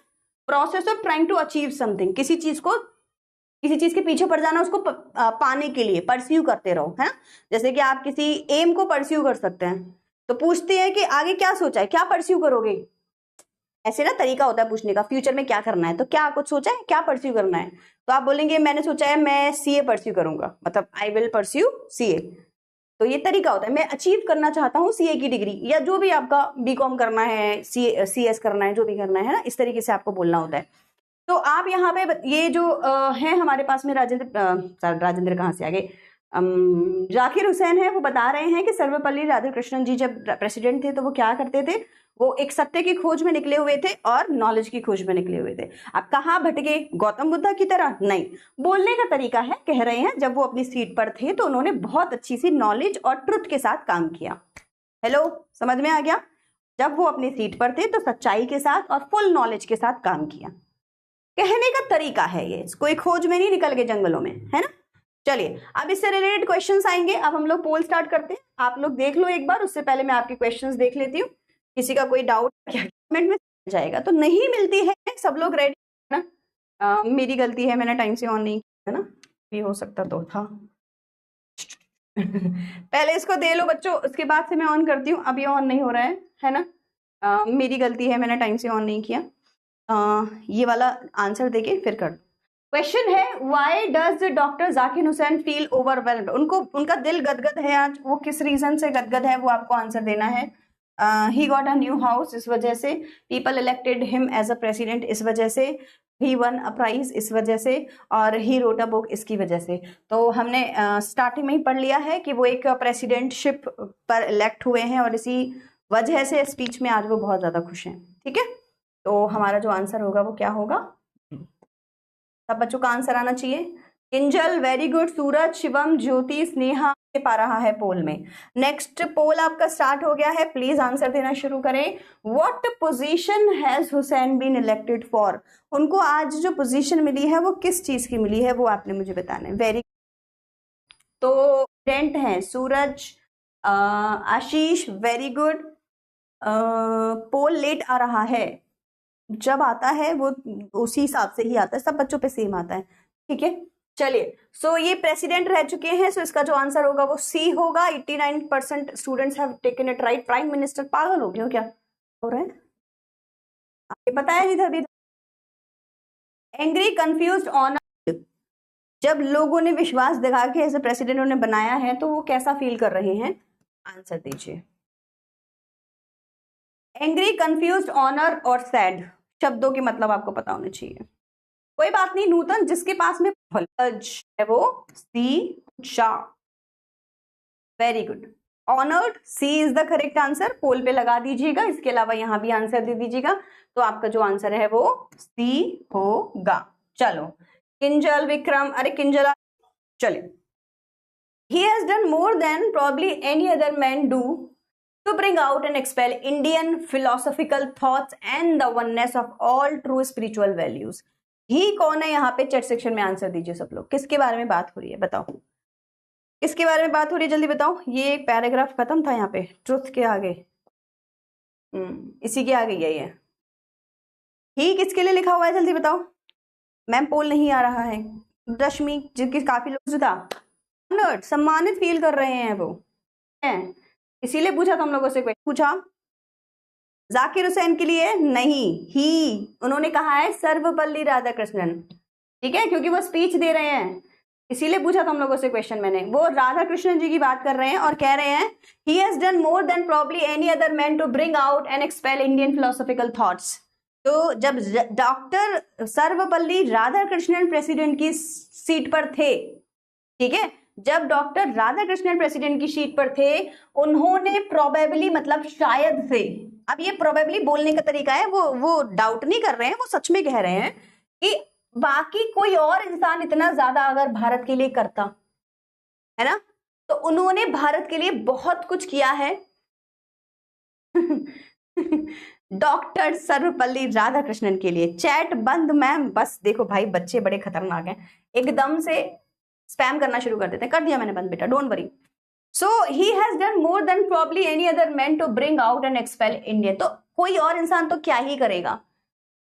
process of trying to achieve something, किसी चीज को, किसी चीज के पीछे पड़ जाना, उसको पाने के लिए परस्यू करते रहो, है ना। जैसे कि आप किसी एम को परस्यू कर सकते हैं, तो पूछते हैं कि आगे क्या सोचा है, क्या परस्यू करोगे। ऐसे ना तरीका होता है पूछने का, फ्यूचर में क्या करना है, तो क्या कुछ सोचा है, क्या परस्यू करना है। तो आप बोलेंगे मैंने सोचा है मैं सीए परस्यू करूंगा, मतलब आई विल परस्यू सीए। तो ये तरीका होता है, मैं अचीव करना चाहता हूँ सीए की डिग्री, या जो भी आपका बीकॉम करना है, सीएस करना है, जो भी करना है ना, इस तरीके से आपको बोलना होता है। तो आप यहाँ पे ये जो है हमारे पास में राजेंद्र कहाँ से आगे, जाकिर हुसैन है, वो बता रहे हैं कि सर्वपल्ली राधाकृष्णन जी जब प्रेसिडेंट थे तो वो क्या करते थे, वो एक सत्य की खोज में निकले हुए थे और नॉलेज की खोज में निकले हुए थे। अब कहाँ भटके, गौतम बुद्धा की तरह नहीं, बोलने का तरीका है, कह रहे हैं जब वो अपनी सीट पर थे तो उन्होंने बहुत अच्छी सी नॉलेज और ट्रुथ के साथ काम किया। हेलो, समझ में आ गया। जब वो अपनी सीट पर थे तो सच्चाई के साथ और फुल नॉलेज के साथ काम किया, कहने का तरीका है ये, कोई खोज में नहीं निकल गए जंगलों में, है ना। चलिए अब इससे रिलेटेड क्वेश्चंस आएंगे। अब हम लोग पोल स्टार्ट करते हैं, आप लोग देख लो एक बार, उससे पहले मैं आपके क्वेश्चंस देख लेती हूँ। किसी का कोई डाउट क्या कमेंट में जाएगा, तो नहीं मिलती है, सब लोग रेडी है ना। मेरी गलती है, मैंने टाइम से ऑन नहीं किया, है ना, ये हो सकता तो था। पहले इसको दे लो बच्चों, उसके बाद से मैं ऑन करती हूँ, अभी ऑन नहीं हो रहा है ना। मेरी गलती है, मैंने टाइम से ऑन नहीं किया। ये वाला आंसर देके फिर कर। क्वेश्चन है, why does doctor Zakir Hussain feel overwhelmed, उनको उनका दिल गदगद है आज, वो किस रीजन से गदगद है वो आपको आंसर देना है। He got a new house, इस वजह से। People elected him as a president, इस वजह से। ही वन अ प्राइज, इस वजह से। और ही रोट अ बुक, इसकी वजह से। तो हमने स्टार्टिंग में ही पढ़ लिया है कि वो एक प्रेसिडेंटशिप पर इलेक्ट हुए हैं और इसी वजह से स्पीच में आज वो बहुत ज्यादा खुश हैं। ठीक है, तो हमारा जो आंसर होगा वो क्या होगा, सब बच्चों का आंसर आना चाहिए। किंजल वेरी गुड, सूरज, शिवम, ज्योति, स्नेहा पा रहा है पोल में। नेक्स्ट पोल आपका स्टार्ट हो गया है, प्लीज आंसर देना शुरू करें। What position has Hussain been elected for, उनको आज जो पोजीशन मिली है वो किस चीज की मिली है वो आपने मुझे बताना है। वेरी, तो स्टूडेंट हैं सूरज, आशीष, वेरी गुड। पोल लेट आ रहा है, जब आता है वो उसी हिसाब से ही आता है, सब बच्चों पे सेम आता है। ठीक है, चलिए। सो ये प्रेसिडेंट रह चुके हैं, सो इसका जो आंसर होगा वो सी होगा। 89% students have taken it right. Prime minister, पागल हो गए हो क्या, हो रहा है आपको पता है नहीं अभी। एंग्री, कंफ्यूज्ड, ऑनर, जब लोगों ने विश्वास दिखा के ऐसे प्रेसिडेंट उन्हें बनाया है तो वो कैसा फील कर रहे हैं, आंसर दीजिए। एंग्री, कंफ्यूज्ड, ऑनर और सैड, शब्दों के मतलब आपको पता होने चाहिए। कोई बात नहीं, नूतन जिसके पास में है वो C, Shah, very good. Honoured, C is the correct answer, poll पे लगा दीजिएगा, इसके अलावा यहां भी आंसर दे दीजिएगा, तो आपका जो आंसर है वो सी होगा। चलो, किंजल, विक्रम, अरे किंजल, चलिए। He has done more than probably any other man do to bring out and expel Indian philosophical thoughts and the oneness of all true spiritual values. ही कौन है यहाँ पे, चैट सेक्शन में आंसर दीजिए सब लोग, किसके बारे में बात हो रही है बताओ, किसके बारे में बात हो रही है, जल्दी बताओ। ये एक पैराग्राफ खत्म था यहाँ पे, ट्रुथ के आगे, इसी के आगे ये है। ही किसके लिए लिखा हुआ है, जल्दी बताओ। मैम पोल नहीं आ रहा है। रश्मि, जिनकी काफी लोग जुदा सम्मानित फील कर रहे हैं वो हैं, इसीलिए पूछा था हम लोगों से क्वेश्चन पूछा। जाकिर हुसैन के लिए नहीं, ही उन्होंने कहा है सर्वपल्ली राधाकृष्णन, ठीक है, क्योंकि वो स्पीच दे रहे हैं, इसीलिए पूछा था हम लोगों से क्वेश्चन मैंने। वो राधाकृष्णन जी की बात कर रहे हैं और कह रहे हैं he has done more than probably any other man to bring out and expel Indian philosophical thoughts. तो जब डॉक्टर सर्वपल्ली राधाकृष्णन प्रेसिडेंट की सीट पर थे, ठीक है, जब डॉक्टर राधाकृष्णन प्रेसिडेंट की सीट पर थे, उन्होंने प्रोबेबली मतलब शायद से, अब ये प्रोबेबली बोलने का तरीका है, वो डाउट नहीं कर रहे हैं, वो सच में कह रहे हैं कि बाकी कोई और इंसान इतना ज्यादा अगर भारत के लिए करता है ना, तो उन्होंने भारत के लिए बहुत कुछ किया है। डॉक्टर सर्वपल्ली राधाकृष्णन के लिए। चैट बंद मैम, बस देखो भाई बच्चे बड़े खतरनाक हैं, एकदम से स्पैम करना शुरू कर देते हैं। कर दिया मैंने बंद बेटा, don't worry. So he has done more than probably any other man to bring out and expel Indian, तो कोई और इंसान तो क्या ही करेगा,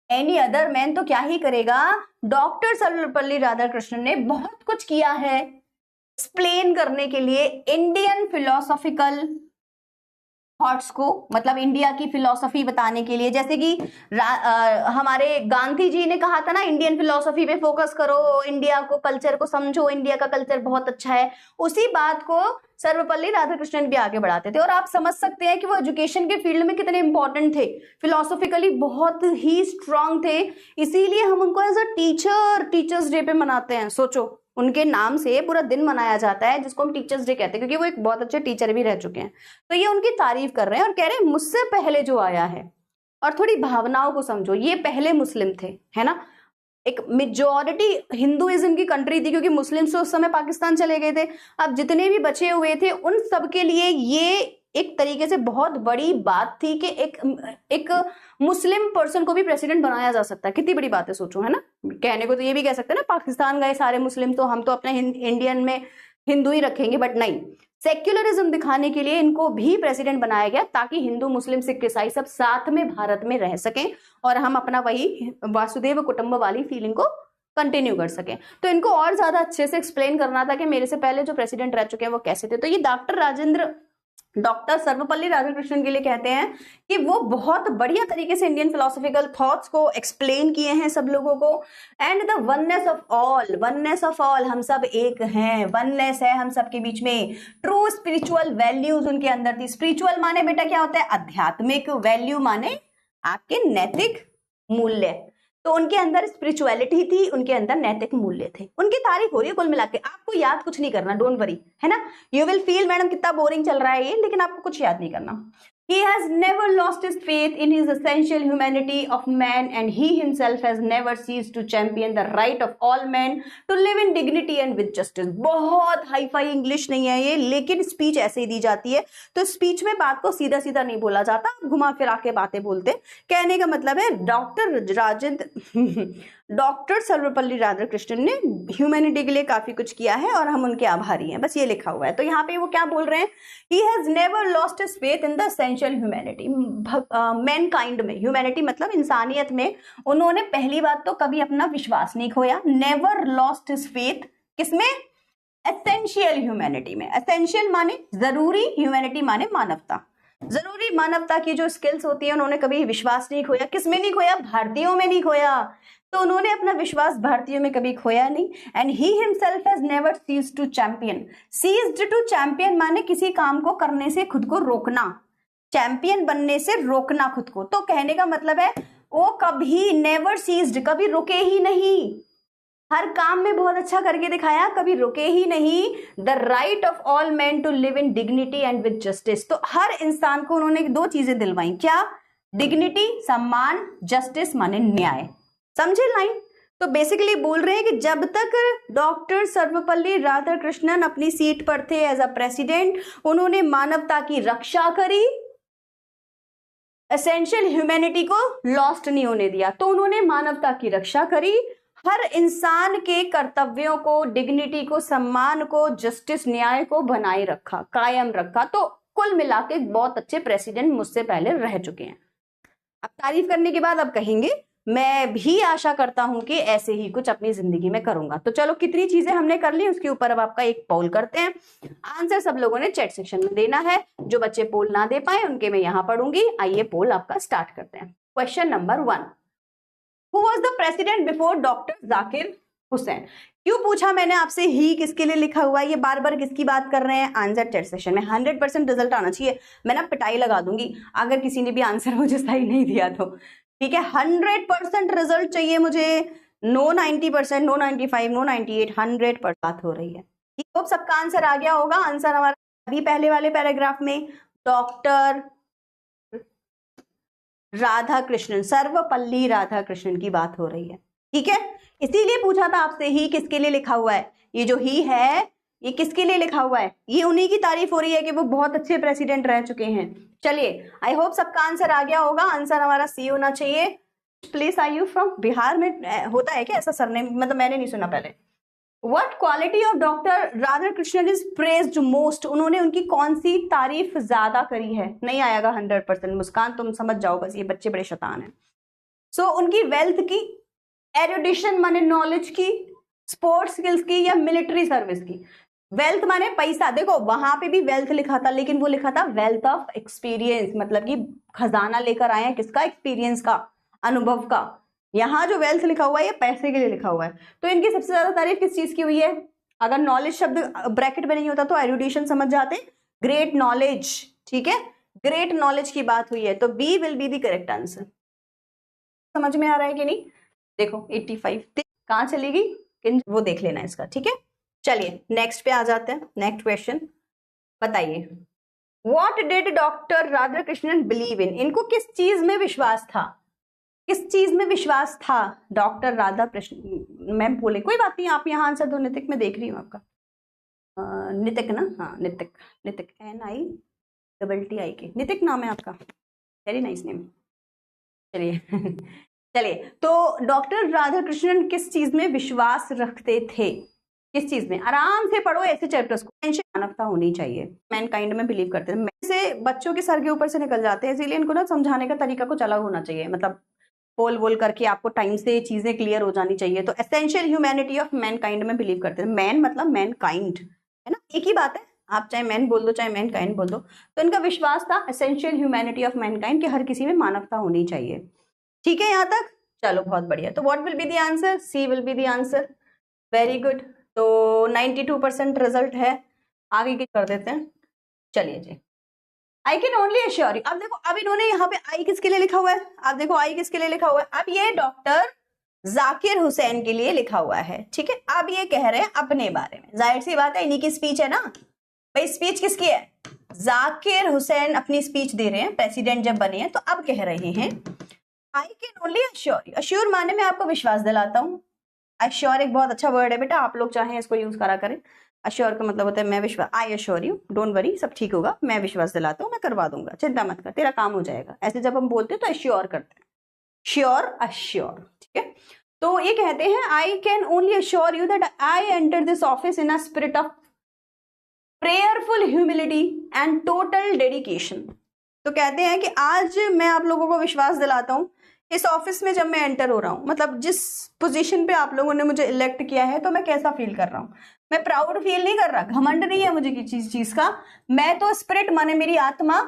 एनी अदर मैन तो क्या ही करेगा, डॉक्टर सर्वपल्ली राधाकृष्णन ने बहुत कुछ किया है एक्सप्लेन करने के लिए इंडियन फिलोसॉफिकल थॉट्स को, मतलब इंडिया की फिलॉसफी बताने के लिए। जैसे कि हमारे गांधी जी ने कहा था ना, इंडियन फिलॉसफी पे फोकस करो, इंडिया को कल्चर को समझो, इंडिया का कल्चर बहुत अच्छा है। उसी बात को सर्वपल्ली राधाकृष्णन भी आगे बढ़ाते थे। और आप समझ सकते हैं कि वो एजुकेशन के फील्ड में कितने इंपॉर्टेंट थे, फिलोसॉफिकली बहुत ही स्ट्रांग थे। इसीलिए हम उनको एज अ टीचर्स डे पे मनाते हैं। सोचो, उनके नाम से पूरा दिन मनाया जाता है जिसको हम टीचर्स डे कहते हैं, क्योंकि वो एक बहुत अच्छे टीचर भी रह चुके हैं। तो ये उनकी तारीफ कर रहे हैं और कह रहे हैं मुझसे पहले जो आया है। और थोड़ी भावनाओं को समझो, ये पहले मुस्लिम थे, है ना। एक मेजॉरिटी हिंदुइज्म की कंट्री थी, क्योंकि मुस्लिम्स तो उस समय पाकिस्तान चले गए थे। अब जितने भी बचे हुए थे उन सब के लिए ये एक तरीके से बहुत बड़ी बात थी कि एक मुस्लिम पर्सन को भी प्रेसिडेंट बनाया जा सकता है। कितनी बड़ी बात है, सोचो, है ना। कहने को तो ये भी कह सकते हैं ना, पाकिस्तान गए सारे मुस्लिम, तो हम तो अपने इंडियन में हिंदू ही रखेंगे, बट नहीं, सेक्युलरिज्म दिखाने के लिए इनको भी प्रेसिडेंट बनाया गया, ताकि हिंदू मुस्लिम सिख ईसाई सब साथ में भारत में रह सकें और हम अपना वही वासुदेव कुटुंब वाली फीलिंग को कंटिन्यू कर सकें। तो इनको और ज्यादा अच्छे से एक्सप्लेन करना था कि मेरे से पहले जो प्रेसिडेंट रह चुके हैं वो कैसे थे। तो ये डॉक्टर सर्वपल्ली राधाकृष्णन के लिए कहते हैं कि वो बहुत बढ़िया तरीके से इंडियन फिलोसॉफिकल थॉट्स को एक्सप्लेन किए हैं सब लोगों को। And the oneness of all, हम सब एक हैं, वननेस है हम सब के बीच में। ट्रू स्पिरिचुअल वैल्यूज उनके अंदर थी। स्पिरिचुअल माने बेटा क्या होता है, आध्यात्मिक। वैल्यू माने आपके नैतिक मूल्य। तो उनके अंदर स्पिरिचुअलिटी थी, उनके अंदर नैतिक मूल्य थे। उनकी तारीफ हो रही है कुल मिला के, आपको याद कुछ नहीं करना, डोंट वरी, है ना। यू विल फील मैडम कितना बोरिंग चल रहा है ये, लेकिन आपको कुछ याद नहीं करना। He has never lost his faith in his essential humanity of man, and he himself has never ceased to champion the right of all men to live in dignity and with justice। बहुत hi fi English नहीं है ये, लेकिन speech ऐसे ही दी जाती है। तो speech में बात को सीधा सीधा नहीं बोला जाता, घुमा फिरा के बातें बोलते। कहने का मतलब है डॉक्टर सर्वपल्ली राधाकृष्णन ने ह्यूमैनिटी के लिए काफी कुछ किया है और हम उनके आभारी हैं, बस ये लिखा हुआ है। तो यहाँ पे वो क्या बोल रहे हैं, he has never lost his faith in the essential humanity. Mankind में, ह्यूमैनिटी मतलब इंसानियत में, उन्होंने पहली बात तो कभी अपना विश्वास नहीं खोया। नेवर लॉस्ट हिज फेथ किसमें, एसेंशियल ह्यूमैनिटी में। एसेंशियल माने जरूरी, ह्यूमैनिटी माने मानवता। जरूरी मानवता की जो स्किल्स होती है, उन्होंने कभी विश्वास नहीं खोया। किसमें नहीं खोया, भारतीयों में नहीं खोया। तो उन्होंने अपना विश्वास भारतीयों में कभी खोया नहीं। And he himself has never ceased to champion. Ceased to champion माने किसी काम को करने से खुद को रोकना, चैंपियन बनने से रोकना खुद को। तो कहने का मतलब है वो कभी नेवर सीज्ड, कभी रुके ही नहीं, हर काम में बहुत अच्छा करके दिखाया, कभी रुके ही नहीं। The right of all man to live in dignity and with justice. तो हर इंसान को उन्होंने दो चीजें दिलवाई, क्या, डिग्निटी सम्मान, जस्टिस माने न्याय। समझे लाइन। तो बेसिकली बोल रहे हैं कि जब तक डॉक्टर सर्वपल्ली राधाकृष्णन अपनी सीट पर थे एज अ प्रेसिडेंट, उन्होंने मानवता की रक्षा करी, एसेंशियल ह्यूमैनिटी को लॉस्ट नहीं होने दिया। तो उन्होंने मानवता की रक्षा करी, हर इंसान के कर्तव्यों को, डिग्निटी को, सम्मान को, जस्टिस न्याय को बनाए रखा, कायम रखा। तो कुल मिला के बहुत अच्छे प्रेसिडेंट मुझसे पहले रह चुके हैं। अब तारीफ करने के बाद अब कहेंगे मैं भी आशा करता हूं कि ऐसे ही कुछ अपनी जिंदगी में करूंगा। तो चलो, कितनी चीजें हमने कर ली, उसके ऊपर अब आपका एक पोल करते हैं। आंसर सब लोगों ने चैट सेक्शन में देना है। जो बच्चे पोल ना दे पाए उनके मैं यहां पढ़ूंगी। आइए पोल आपका स्टार्ट करते हैं। Question number 1, who was the president before doctor Zakir Hussain. क्यों पूछा मैंने आपसे ही किसके लिए लिखा हुआ है, ये बार बार किसकी बात कर रहे हैं। आंसर चैट सेक्शन में 100% रिजल्ट आना चाहिए। मैं ना पिटाई लगा दूंगी अगर किसी ने भी आंसर मुझे सही नहीं दिया तो, ठीक है। 100% रिजल्ट चाहिए मुझे। नो 90%, नो 95, नो 98, 100% बात हो रही है। होप सबका आंसर आ गया होगा। आंसर हमारा अभी पहले वाले पैराग्राफ में डॉक्टर राधाकृष्णन, सर्वपल्ली राधाकृष्णन की बात हो रही है, ठीक है। इसीलिए पूछा था आपसे ही किसके लिए लिखा हुआ है। ये जो ही है ये किसके लिए लिखा हुआ है, ये उन्हीं की तारीफ हो रही है कि वो बहुत अच्छे प्रेसिडेंट रह चुके हैं। चलिए, आई होप सबका आंसर आ गया होगा। आंसर हमारा सी होना चाहिए। Please are you from Bihar में होता है क्या ऐसा सरनेम, मतलब मैंने नहीं सुना पहले। What quality of doctor Radhakrishnan is praised most. उन्होंने उनकी कौन सी तारीफ ज्यादा करी है। नहीं आएगा 100%। मुस्कान तुम समझ जाओ बस, ये बच्चे बड़े शैतान हैं। सो उनकी वेल्थ की, एरुडिशन माने नॉलेज की, स्पोर्ट्स स्किल्स की, या मिलिट्री सर्विस की। वेल्थ माने पैसा, देखो वहां पे भी वेल्थ लिखा था लेकिन वो लिखा था वेल्थ ऑफ एक्सपीरियंस, मतलब कि खजाना लेकर आए हैं किसका, एक्सपीरियंस का, अनुभव का। यहाँ जो वेल्थ लिखा हुआ है ये पैसे के लिए लिखा हुआ है। तो इनकी सबसे ज्यादा तारीफ किस चीज की हुई है? अगर नॉलेज शब्द ब्रैकेट में नहीं होता तो एरुडिशन समझ जाते, ग्रेट नॉलेज, ठीक है, ग्रेट नॉलेज की बात हुई है, तो B will be the correct answer. समझ में आ रहा है कि नहीं? देखो 85 कहाँ चलेगी, वो देख लेना इसका, ठीक है। चलिए नेक्स्ट पे आ जाते हैं, नेक्स्ट क्वेश्चन बताइए। What did doctor Radhakrishnan believe in, इनको किस चीज में विश्वास था, किस चीज में विश्वास था डॉक्टर राधा कृष्ण, मैम बोले कोई बात नहीं, आप यहाँ आंसर दो, नितिक मैं देख रही हूँ आपका, नितिक ना, हाँ नितिक, नितिक NITTIK, नितिक नाम है आपका, वेरी नाइस नेम। चलिए चलिए, तो डॉक्टर राधाकृष्णन किस चीज में विश्वास रखते थे, किस चीज में? आराम से पढ़ो ऐसे चैप्टर्स को, मानवता होनी चाहिए, मैनकाइंड में बिलीव करते हैं, से बच्चों के सर के ऊपर से निकल जाते हैं, इसीलिए इनको ना समझाने का तरीका कुछ अलग होना चाहिए, मतलब बोल बोल करके आपको टाइम से चीजें क्लियर हो जानी चाहिए। तो एसेंशियल ह्यूमैनिटी ऑफ मैनकाइंड में बिलीव करते हैं, मैन मतलब मैनकाइंड है ना, एक ही बात है, आप चाहे मैन बोल दो चाहे मैनकाइंड बोल दो। तो इनका विश्वास था एसेंशियल ह्यूमैनिटी ऑफ मैनकाइंड कि हर किसी में मानवता होनी चाहिए, ठीक है यहाँ तक, चलो बहुत बढ़िया। तो what will be the answer? C will be the answer, very good. तो 92% रिजल्ट है, आगे की कर देते हैं। चलिए जी, I can only assure you, अब देखो अब इन्होंने यहाँ पे आई किसके लिए लिखा हुआ है, अब देखो आई किसके लिए लिखा हुआ है, अब ये डॉक्टर जाकिर हुसैन के लिए लिखा हुआ है, ठीक है। अब ये कह रहे हैं अपने बारे में, जाहिर सी बात है इन्हीं की स्पीच है ना भाई, स्पीच किसकी है? जाकिर हुसैन अपनी स्पीच दे रहे हैं, प्रेसिडेंट जब बने हैं, तो अब कह रहे हैं आई can only assure you, assure माने मैं आपको विश्वास दिलाता हूँ, अश्योर एक बहुत अच्छा वर्ड है बेटा, आप लोग चाहें इसको यूज करा करें। अश्योर का मतलब होता है मैं विश्वास, I assure you, don't worry, सब ठीक होगा, मैं विश्वास दिलाता हूँ, मैं करवा दूंगा, चिंता मत कर, तेरा काम हो जाएगा। ऐसे जब हम बोलते हैं तो अश्योर करते हैं, श्योर अश्योर, ठीक है। तो ये कहते हैं आई can only assure you that I enter this office in a spirit of prayerful humility and total dedication. तो कहते हैं कि आज मैं आप लोगों को विश्वास दिलाता हूँ, इस ऑफिस में जब मैं एंटर हो रहा हूँ, मतलब जिस पोजीशन पे आप लोगों ने मुझे इलेक्ट किया है, तो मैं कैसा फील कर रहा हूँ, मैं प्राउड फील नहीं कर रहा, घमंड नहीं है मुझे किसी चीज का, मैं तो स्पिरिट माने मेरी आत्मा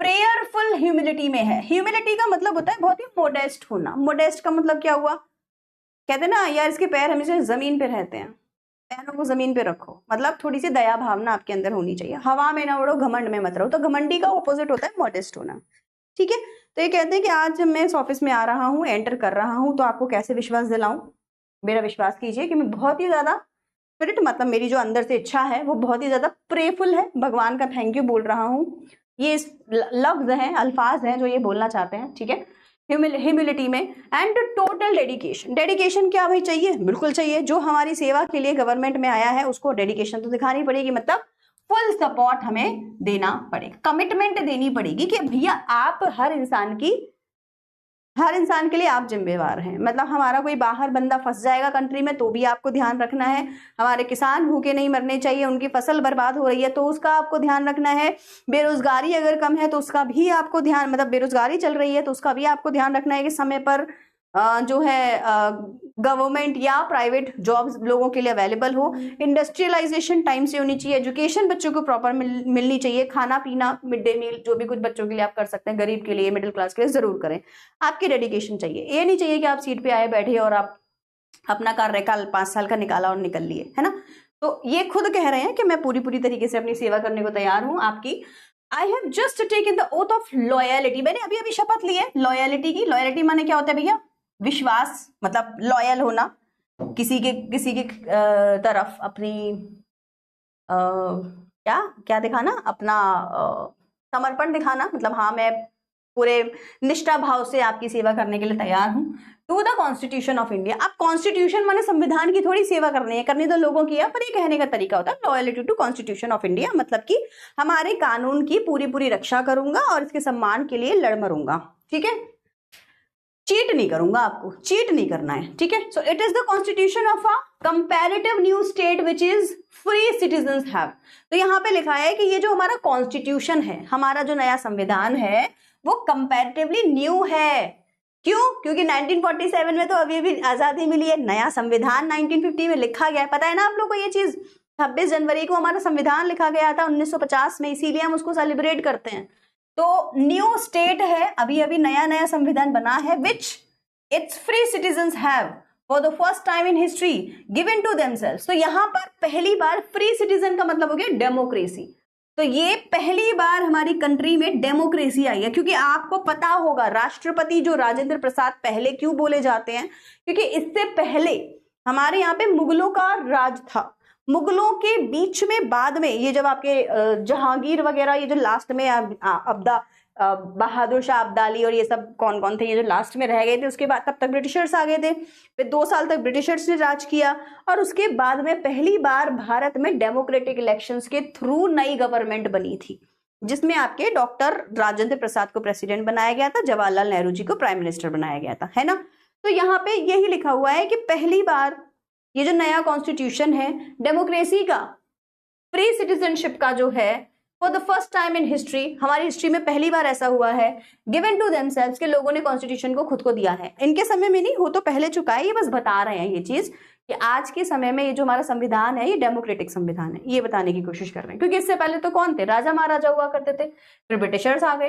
प्रेयरफुल ह्यूमिलिटी में है। ह्यूमिलिटी का मतलब होता है बहुत ही मोडेस्ट होना, मोडेस्ट का मतलब क्या हुआ, कहते ना यार इसके पैर हमेशा जमीन पे रहते हैं, पैरों को जमीन पे रखो, मतलब थोड़ी सी दया भावना आपके अंदर होनी चाहिए, हवा में ना उड़ो, घमंड में मत रहो। तो घमंडी का ऑपोजिट होता है मोडेस्ट होना, ठीक है। तो ये कहते हैं कि आज जब मैं इस ऑफिस में आ रहा हूँ, एंटर कर रहा हूँ, तो आपको कैसे विश्वास दिलाऊं, मेरा विश्वास कीजिए कि मैं बहुत ही ज्यादा स्पिरिट, मतलब मेरी जो अंदर से इच्छा है वो बहुत ही ज्यादा प्रेफुल है, भगवान का थैंक यू बोल रहा हूँ। ये लफ्ज हैं, अल्फाज हैं जो ये बोलना चाहते हैं, ठीक है, ह्यूमिलिटी में। एंड टोटल डेडिकेशन, डेडिकेशन क्या भाई चाहिए, बिल्कुल चाहिए, जो हमारी सेवा के लिए गवर्नमेंट में आया है उसको डेडिकेशन तो दिखानी पड़ेगी, मतलब फुल सपोर्ट हमें देना पड़ेगा, कमिटमेंट देनी पड़ेगी कि भैया आप हर इंसान के लिए आप जिम्मेवार हैं। मतलब हमारा कोई बाहर बंदा फंस जाएगा कंट्री में तो भी आपको ध्यान रखना है, हमारे किसान भूखे नहीं मरने चाहिए, उनकी फसल बर्बाद हो रही है तो उसका आपको ध्यान रखना है, बेरोजगारी अगर कम है तो उसका भी आपको ध्यान, मतलब बेरोजगारी चल रही है तो उसका भी आपको ध्यान रखना है कि समय पर जो है गवर्नमेंट या प्राइवेट जॉब्स लोगों के लिए अवेलेबल हो, इंडस्ट्रियलाइजेशन टाइम से होनी चाहिए, एजुकेशन बच्चों को प्रॉपर मिलनी चाहिए, खाना पीना मिड डे मील जो भी कुछ बच्चों के लिए आप कर सकते हैं, गरीब के लिए मिडिल क्लास के लिए जरूर करें, आपकी डेडिकेशन चाहिए। ये नहीं चाहिए कि आप सीट पे आए बैठे और आप अपना कार्यकाल 5 साल का निकाला और निकल लिए, है ना। तो ये खुद कह रहे हैं कि मैं पूरी तरीके से अपनी सेवा करने को तैयार हूँ आपकी। I have just taken the oath of loyalty, मैंने अभी अभी शपथ ली है लॉयलिटी की। लॉयलिटी माने क्या होता है भैया, विश्वास, मतलब लॉयल होना किसी के तरफ, अपनी क्या क्या दिखाना, अपना समर्पण दिखाना, मतलब हाँ मैं पूरे निष्ठा भाव से आपकी सेवा करने के लिए तैयार हूँ। To the constitution of India, अब कॉन्स्टिट्यूशन माने संविधान की थोड़ी सेवा करनी है, करनी तो लोगों की है, पर ये कहने का तरीका होता है loyalty to constitution of India, मतलब कि हमारे कानून की पूरी रक्षा करूंगा और इसके सम्मान के लिए लड़ मरूंगा, ठीक है, चीट नहीं करूंगा, आपको चीट नहीं करना है, ठीक है। So it is the constitution of a comparative new state which is free citizens have. तो यहाँ पे लिखा है कि ये जो हमारा कॉन्स्टिट्यूशन है, हमारा जो नया संविधान है वो कंपैरेटिवली न्यू है। क्यों? क्योंकि 1947 में तो अभी आजादी मिली है, नया संविधान 1950 में लिखा गया है, पता है ना आप लोग को ये चीज। 26 जनवरी को हमारा संविधान लिखा गया था 1950 में, इसीलिए हम उसको सेलिब्रेट करते हैं। तो न्यू स्टेट है, अभी अभी नया नया संविधान बना है, which its free citizens have for the first time in history given to themselves. तो यहाँ पर पहली बार फ्री सिटीजन का मतलब हो गया डेमोक्रेसी। तो ये पहली बार हमारी कंट्री में डेमोक्रेसी आई है, क्योंकि आपको पता होगा राष्ट्रपति जो राजेंद्र प्रसाद पहले क्यों बोले जाते हैं, क्योंकि इससे पहले हमारे यहाँ पे मुगलों का राज था। मुगलों के बीच में बाद में ये जब आपके जहांगीर वगैरह, ये जो लास्ट में बहादुर शाह अब्दाली और ये सब कौन कौन थे, ये जो लास्ट में रह गए थे, उसके बाद तब तक ब्रिटिशर्स आ गए थे। फिर 2 साल तक ब्रिटिशर्स ने राज किया और उसके बाद में पहली बार भारत में डेमोक्रेटिक इलेक्शंस के थ्रू नई गवर्नमेंट बनी थी, जिसमें आपके डॉक्टर राजेंद्र प्रसाद को प्रेसिडेंट बनाया गया था, जवाहरलाल नेहरू जी को प्राइम मिनिस्टर बनाया गया था, है ना। तो यहाँ पे यही लिखा हुआ है कि पहली बार ये जो नया कॉन्स्टिट्यूशन है डेमोक्रेसी का, फ्री सिटीजनशिप का जो है, for the first time in history, हमारी हिस्ट्री में पहली बार ऐसा हुआ है, गिवन टू देमसेल्व्स के लोगों ने कॉन्स्टिट्यूशन को खुद को दिया है। इनके समय में नहीं, हो तो पहले चुका है, ये बस बता रहे हैं ये चीज कि आज के समय में ये जो हमारा संविधान है ये डेमोक्रेटिक संविधान है, ये बताने की कोशिश कर रहे हैं। क्योंकि इससे पहले तो कौन थे, राजा महाराजा हुआ करते थे, फिर ब्रिटिशर्स आ गए।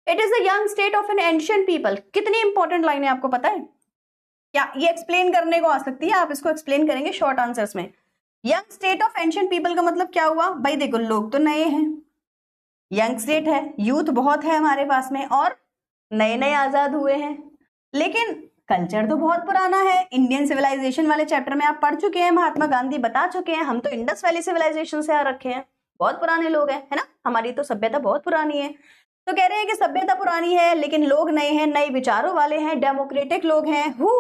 It is the young state of N ancient people. कितनी इंपॉर्टेंट लाइन है आपको पता है क्या? ये एक्सप्लेन करने को आ सकती है, आप इसको एक्सप्लेन करेंगे शॉर्ट आंसर्स में। Young state of ancient people का मतलब क्या हुआ भाई? देखो, लोग तो नए हैं, यंग स्टेट है, यूथ बहुत है हमारे पास में और नए नए आजाद हुए हैं, लेकिन कल्चर तो बहुत पुराना है। इंडियन सिविलाइजेशन वाले चैप्टर में आप पढ़ चुके हैं, महात्मा गांधी बता चुके हैं, हम तो इंडस वैली सिविलाइजेशन से आ रखे हैं, बहुत पुराने लोग हैं, है ना। हमारी तो सभ्यता बहुत पुरानी है। तो कह रहे हैं कि सभ्यता पुरानी है लेकिन लोग नए हैं, नए विचारों वाले हैं, डेमोक्रेटिक लोग हैं, who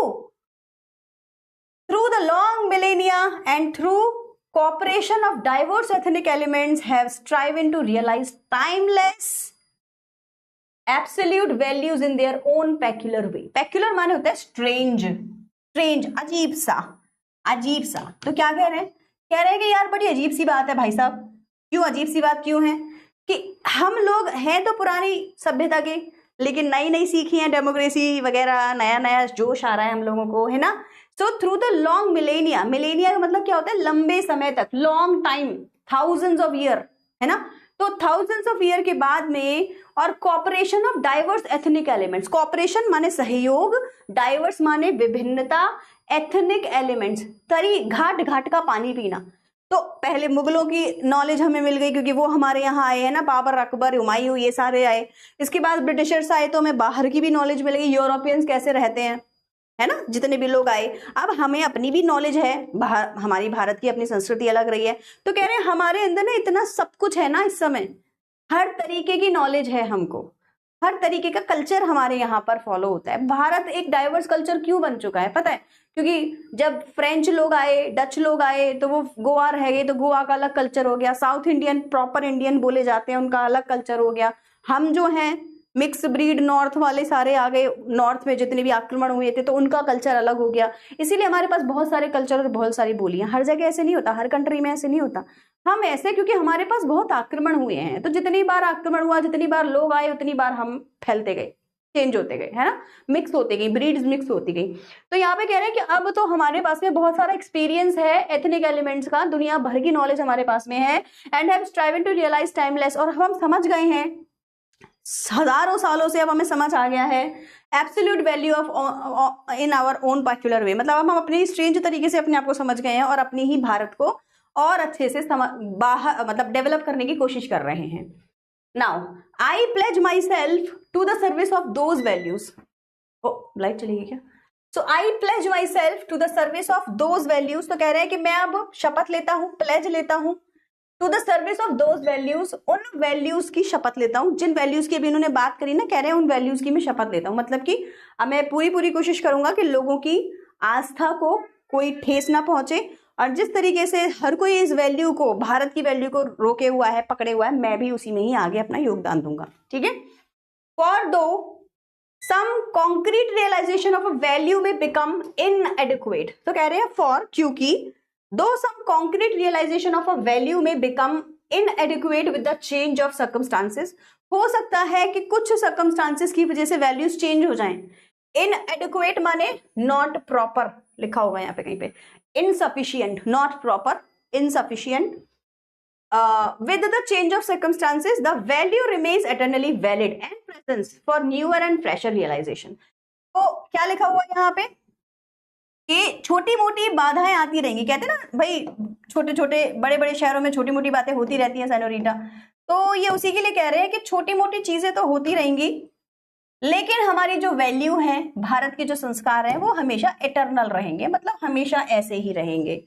through the long millennia and through cooperation of diverse ethnic elements have striven to realize timeless absolute values in their own peculiar way. Peculiar माने होता है strange, अजीब सा। तो क्या कह रहे हैं? कह रहे हैं कि यार बड़ी अजीब सी बात है भाई साहब। क्यों अजीब सी बात क्यों है? कि हम लोग हैं तो पुरानी सभ्यता के, लेकिन नई नई सीखी है, डेमोक्रेसी वगैरह, नया नया जोश आ रहा है हम लोगों को, है ना। So through the long millennia, millennia का मतलब क्या होता है? लंबे समय तक, long time, thousands of year, है ना। तो थाउजेंड्स ऑफ ईयर के बाद में, और cooperation of diverse ethnic elements, cooperation माने सहयोग, डाइवर्स माने विभिन्नता, एथनिक एलिमेंट्स, तरी घाट घाट का पानी पीना। तो पहले मुगलों की नॉलेज हमें मिल गई क्योंकि वो हमारे यहाँ आए हैं ना, बाबर, अकबर, हुमायूं, ये सारे आए। इसके बाद ब्रिटिशर्स आए तो हमें बाहर की भी नॉलेज मिल गई, यूरोपियंस कैसे रहते हैं, है ना, जितने भी लोग आए। अब हमें अपनी भी नॉलेज है, हमारी भारत की अपनी संस्कृति अलग रही है। तो कह रहे हैं हमारे अंदर ना इतना सब कुछ है ना, इस समय हर तरीके की नॉलेज है हमको, हर तरीके का कल्चर हमारे यहाँ पर फॉलो होता है। भारत एक डाइवर्स कल्चर क्यों बन चुका है पता है? क्योंकि जब फ्रेंच लोग आए, डच लोग आए, तो वो गोवा रह गए, तो गोवा का अलग कल्चर हो गया। साउथ इंडियन प्रॉपर इंडियन बोले जाते हैं, उनका अलग कल्चर हो गया। हम जो हैं मिक्स ब्रीड नॉर्थ वाले सारे आ गए, नॉर्थ में जितने भी आक्रमण हुए थे तो उनका कल्चर अलग हो गया। इसीलिए हमारे पास बहुत सारे कल्चर और बहुत सारी बोलियां। हर जगह ऐसे नहीं होता, हर कंट्री में ऐसे नहीं होता। हम ऐसे क्योंकि हमारे पास बहुत आक्रमण हुए हैं, तो जितनी बार आक्रमण हुआ, जितनी बार लोग आए, उतनी बार हम फैलते गए, चेंज होते गए, है ना, मिक्स होती गई, ब्रीड्स मिक्स होती गई। तो यहाँ पे कह रहे हैं कि अब तो हमारे पास में बहुत सारा एक्सपीरियंस है एथनिक एलिमेंट्स का, दुनिया भर की नॉलेज हमारे पास में है, and have striven to realise timeless, और हम समझ गए हैं हजारों सालों से, अब हमें समझ आ गया है absolute value of in our own peculiar way. मतलब हम अपनी स्ट्रेंज तरीके से अपने आप को समझ गए हैं और अपनी ही भारत को और अच्छे से बाहर मतलब डेवलप करने की कोशिश कर रहे हैं। Now I pledge myself to the service of those values. Light चलेगी क्या? So I pledge myself to the service of those values. तो कह रहे हैं कि मैं अब शपथ लेता हूं, प्लेज लेता हूं, to the service of those values, उन वैल्यूज की शपथ लेता हूं जिन वैल्यूज की अभी इन्होंने बात करी ना, कह रहे हैं उन वैल्यूज की मैं शपथ लेता हूं। मतलब कि अब मैं पूरी कोशिश करूंगा कि लोगों की आस्था को कोई ठेस ना पहुंचे, और जिस तरीके से हर कोई इस वैल्यू को, भारत की वैल्यू को रोके हुआ है, पकड़े हुआ है, मैं भी उसी में ही आगे अपना योगदान दूंगा। ठीक है। For though some concrete realisation of a value may become inadequate. तो कह रहे हैं फॉर, क्योंकि Though some concrete realization of a value may become inadequate with the change of circumstances, हो सकता है कि कुछ circumstances की वजह से values change हो जाएं। inadequate माने not proper, लिखा होगा यहाँ पे कहीं पे, insufficient, not proper, insufficient. With the change of circumstances, the value remains eternally valid and presents for newer and fresher realization. तो क्या लिखा हुआ है यहाँ पे कि छोटी मोटी बाधाएं आती रहेंगी, कहते हैं ना भाई छोटे छोटे बड़े बड़े शहरों में छोटी मोटी बातें होती रहती हैं सेनोरिटा, तो ये उसी के लिए कह रहे हैं कि छोटी मोटी चीजें तो होती रहेंगी, लेकिन हमारी जो वैल्यू है, भारत के जो संस्कार हैं, वो हमेशा इटर्नल रहेंगे, मतलब हमेशा ऐसे ही रहेंगे.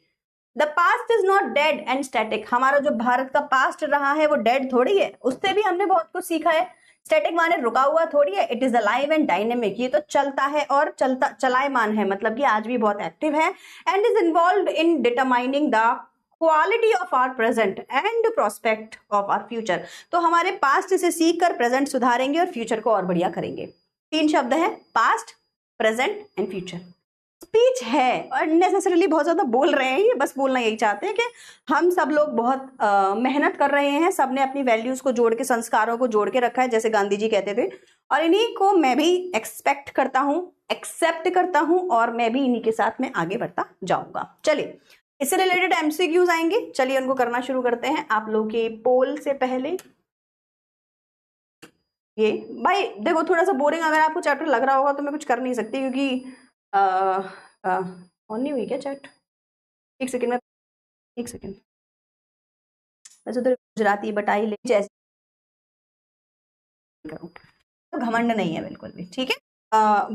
The past is not dead and static. हमारा जो भारत का पास्ट रहा है वो डेड थोड़ी है, उससे भी हमने बहुत कुछ सीखा है. स्टैटिक माने रुका हुआ थोड़ी है. It is alive and dynamic. ये तो चलता है और चलायमान है, मतलब कि आज भी बहुत एक्टिव है. And is involve in determining the quality of our present and prospect of our future. तो हमारे पास्ट से सीख कर प्रेजेंट सुधारेंगे और फ्यूचर को और बढ़िया करेंगे. 3 शब्द है, past, present and future. Speech है और नेसेसरीली बहुत ज्यादा बोल रहे हैं, ये बस बोलना यही चाहते हैं कि हम सब लोग बहुत मेहनत कर रहे हैं. सबने अपनी वैल्यूज को जोड़ के, संस्कारों को जोड़ के रखा है, जैसे गांधी जी कहते थे, और इन्हीं को मैं भी एक्सपेक्ट करता हूँ, एक्सेप्ट करता हूँ, और मैं भी इन्हीं के साथ में आगे बढ़ता जाऊंगा. चलिए, इससे रिलेटेड एमसीक्यूज आएंगे, चलिए उनको करना शुरू करते हैं. आप लोग के पोल से पहले ये भाई देखो, थोड़ा सा बोरिंग अगर आपको चैप्टर लग रहा होगा तो मैं कुछ कर नहीं सकती, क्योंकि ऑन नहीं हुई क्या चैट? एक सेकंड में, एक सेकंड. वैसे तो गुजराती बटाई ले जैसे करूँ, घमंड नहीं है बिल्कुल भी, ठीक है.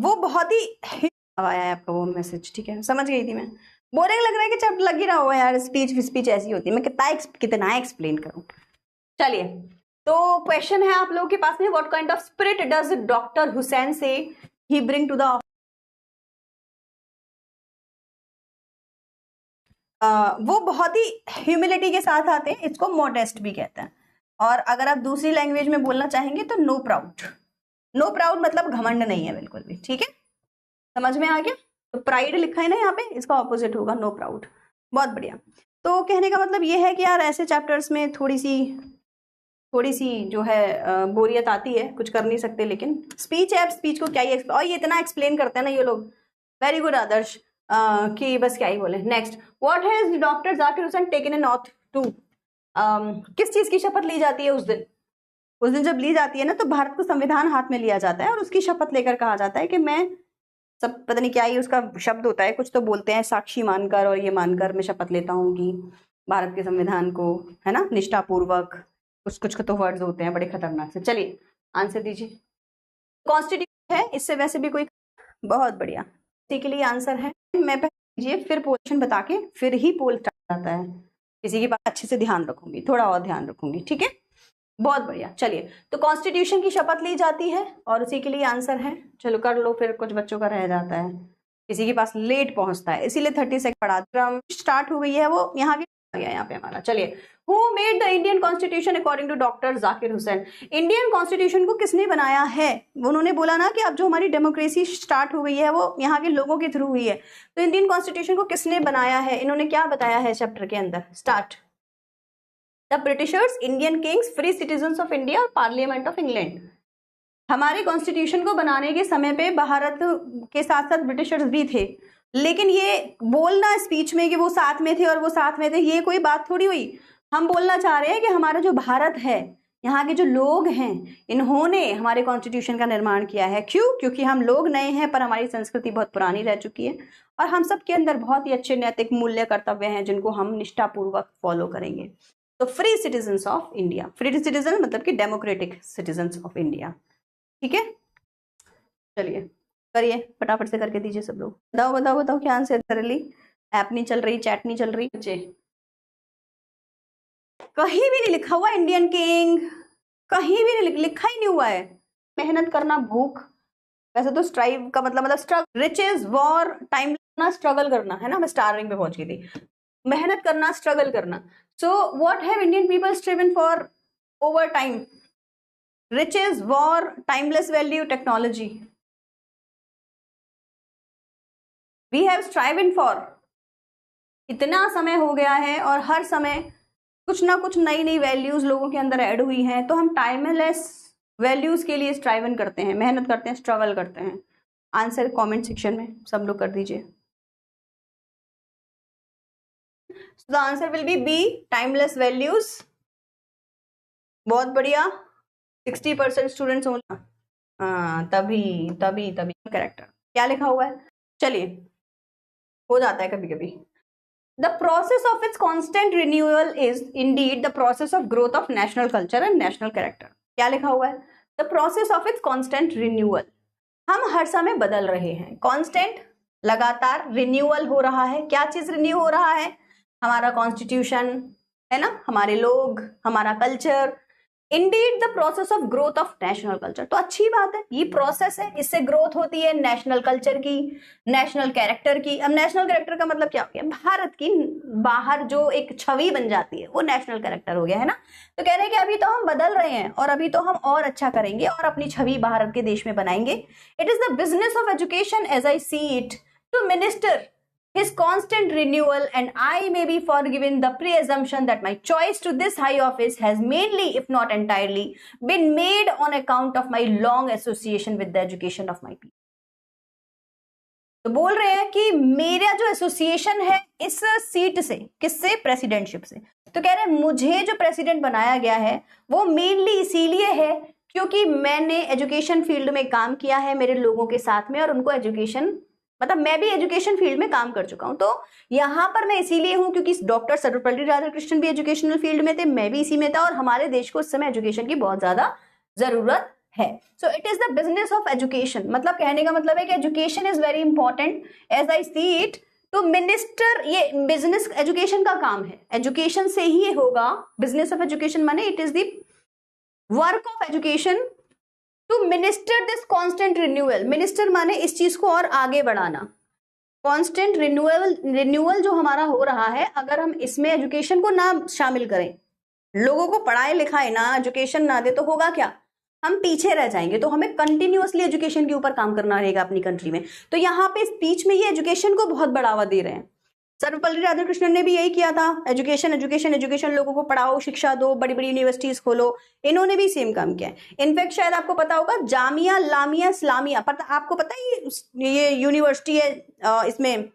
वो बहुत ही आया है आपका वो मैसेज, ठीक है, समझ गई थी मैं. बोरिंग लग रहा है कि चैप्टर लग ही रहा हुआ यार, स्पीच ऐसी होती है, मैं कितना एक्सप्लेन करूं. चलिए, तो क्वेश्चन है आप लोगों के पास में, what kind of spirit does doctor Hussain से ही ब्रिंग टू द. वो बहुत ही ह्यूमिलिटी के साथ आते हैं, इसको मॉडेस्ट भी कहते हैं. और अगर आप दूसरी लैंग्वेज में बोलना चाहेंगे तो नो प्राउड. नो प्राउड मतलब घमंड नहीं है बिल्कुल भी, ठीक है, समझ में आ गया. तो प्राइड लिखा है ना यहाँ पे, इसका ऑपोजिट होगा नो प्राउड. बहुत बढ़िया. तो कहने का मतलब ये है कि यार ऐसे चैप्टर्स में थोड़ी सी जो है बोरियत आती है, कुछ कर नहीं सकते. लेकिन स्पीच है, स्पीच को क्या ही और ये इतना एक्सप्लेन करते हैं ना ये लोग. वेरी गुड आदर्श, कि बस क्या ही बोले. Next, what has doctor Zakir Hussain taken an oath to. किस चीज की शपथ ली जाती है उस दिन जब ली जाती है ना, तो भारत को संविधान हाथ में लिया जाता है और उसकी शपथ लेकर कहा जाता है कि मैं सब, पता नहीं क्या ही उसका शब्द होता है, कुछ तो बोलते हैं, साक्षी मानकर और ये मानकर मैं शपथ लेता हूँ कि भारत के संविधान को, है ना, निष्ठापूर्वक, कुछ तो वर्ड्स होते हैं बड़े खतरनाक से. चलिए आंसर दीजिए. कॉन्स्टिट्यूशन है, इससे वैसे भी कोई. बहुत बढ़िया, इसी के लिए आंसर है. मैं पहले दीजिए, फिर पोजीशन बता के फिर ही पोल स्टार्ट आता है. किसी की बात अच्छे से ध्यान रखूंगी, थोड़ा और ध्यान रखूंगी, ठीक है. बहुत बढ़िया. चलिए, तो कॉन्स्टिट्यूशन की शपथ ली जाती है और उसी के लिए आंसर है. चलो कर लो, फिर कुछ बच्चों का रह जाता है, किसी के पास लेट पहुंचता है, इसीलिए 30 सेकंड पढ़ा. स्टार्ट हो गई है वो, यहाँ पे हमारा. चलिए, who made the Indian constitution according to doctor Zakir Hussain. Indian constitution को किसने बनाया है? उन्होंने बोला ना कि अब जो हमारी डेमोक्रेसी स्टार्ट हो गई है वो यहाँ के लोगों के थ्रू हुई है. तो इंडियन कॉन्स्टिट्यूशन को किसने बनाया है? इन्होंने क्या बताया है चैप्टर के अंदर? Start. The Britishers, Indian Kings, free citizens of India और पार्लियामेंट ऑफ इंग्लैंड. हमारे कॉन्स्टिट्यूशन को बनाने के समय पे भारत के साथ साथ ब्रिटिशर्स भी थे, लेकिन ये बोलना स्पीच में कि वो साथ में थे और वो साथ में थे, ये कोई बात थोड़ी हुई. हम बोलना चाह रहे हैं कि हमारा जो भारत है, यहाँ के जो लोग हैं, इन्होंने हमारे कॉन्स्टिट्यूशन का निर्माण किया है. क्यों? क्योंकि हम लोग नए हैं पर हमारी संस्कृति बहुत पुरानी रह चुकी है और हम सबके अंदर बहुत ही अच्छे नैतिक मूल्य, कर्तव्य हैं जिनको हम निष्ठापूर्वक फॉलो करेंगे. तो free citizens of India. Free citizen मतलब कि डेमोक्रेटिक सिटीजन्स ऑफ इंडिया, ठीक है. चलिए करिए, फटाफट से करके दीजिए सब लोग. बताओ क्या आंसर कर ली. ऐप नहीं चल रही, चैट नहीं चल रही. बच्चे कहीं भी नहीं लिखा हुआ इंडियन किंग, कहीं भी नहीं लिखा ही नहीं हुआ है. मेहनत करना, भूख. वैसे तो स्ट्राइव का मतलब स्ट्रगल, रिचेस, वॉर, टाइम लगना, स्ट्रगल करना, है ना. मैं स्टार्विंग पे पहुंच गई थी. मेहनत करना, स्ट्रगल करना. So what have Indian people striven for over time? Riches, war, timeless value, technology. We have striven for. इतना समय हो गया है और हर समय कुछ ना कुछ नई नई वैल्यूज लोगों के अंदर ऐड हुई हैं, तो हम टाइमलेस वैल्यूज के लिए स्ट्राइवन करते हैं, मेहनत करते हैं, स्ट्रगल करते हैं. आंसर कमेंट सेक्शन में सब लोग कर दीजिए. The answer will be B, timeless values. बहुत बढ़िया, 60% स्टूडेंट्स होना, तभी तभी तभी कैरेक्टर क्या लिखा हुआ है, चलिए हो जाता है कभी कभी। The process of its constant renewal is indeed the process of growth of national culture and national character। क्या लिखा हुआ है? The process of its constant renewal। हम हर समय बदल रहे हैं, constant लगातार, renewal हो रहा है। क्या चीज रिन्यू हो रहा है? हमारा कॉन्स्टिट्यूशन है ना, हमारे लोग, हमारा culture. Indeed the process of growth of national culture, तो अच्छी बात है, ये प्रोसेस है, इससे ग्रोथ होती है नेशनल कल्चर की, नेशनल कैरेक्टर की। अब नेशनल कैरेक्टर का मतलब क्या हो गया? भारत की बाहर जो एक छवि बन जाती है वो नेशनल कैरेक्टर हो गया, है ना। तो कह रहे हैं कि अभी तो हम बदल रहे हैं और अभी तो हम और अच्छा करेंगे और अपनी छवि भारत के देश में बनाएंगे। It is the business of education as I see it to minister his constant renewal, and I may be forgiven the preassumption that my choice to this high office has mainly, if not entirely, been made on account of my long association with the education of my people। तो बोल रहे हैं कि मेरा जो association है इस seat से, किससे? प्रेसिडेंटशिप से। तो कह रहे हैं मुझे जो प्रेसिडेंट बनाया गया है वो मेनली इसीलिए है क्योंकि मैंने एजुकेशन फील्ड में काम किया है मेरे लोगों के साथ में, और उनको एजुकेशन, मतलब मैं भी एजुकेशन फील्ड में काम कर चुका हूं। तो यहां पर मैं इसीलिए हूं क्योंकि डॉक्टर सर्वपल्ली राधाकृष्णन भी एजुकेशनल फील्ड में थे, मैं भी इसी में था, और हमारे देश को उस समय एजुकेशन की बहुत ज्यादा जरूरत है। So it is the business of education, मतलब कहने का मतलब है कि education is very important as I see it to minister. ये बिजनेस एजुकेशन का काम है, एजुकेशन से ही होगा। बिजनेस ऑफ एजुकेशन माने it is the work of education to minister this constant renewal. Minister माने इस चीज को और आगे बढ़ाना। कॉन्स्टेंट रिन्यूअल जो हमारा हो रहा है, अगर हम इसमें एजुकेशन को ना शामिल करें, लोगों को पढ़ाए लिखाए ना, एजुकेशन ना दे, तो होगा क्या? हम पीछे रह जाएंगे। तो हमें कंटिन्यूअसली एजुकेशन के ऊपर काम करना रहेगा अपनी कंट्री में। तो यहाँ पे स्पीच में ये एजुकेशन को बहुत बढ़ावा दे रहे हैं। सर्वपल्ली राधाकृष्णन ने भी यही किया था, एजुकेशन एजुकेशन एजुकेशन, लोगों को पढ़ाओ, शिक्षा दो, बड़ी बड़ी यूनिवर्सिटीज खोलो। इन्होंने भी सेम काम किया है। इनफैक्ट शायद आपको पता होगा जामिया लामिया इस्लामिया, आपको पता है ये यूनिवर्सिटी है इसमें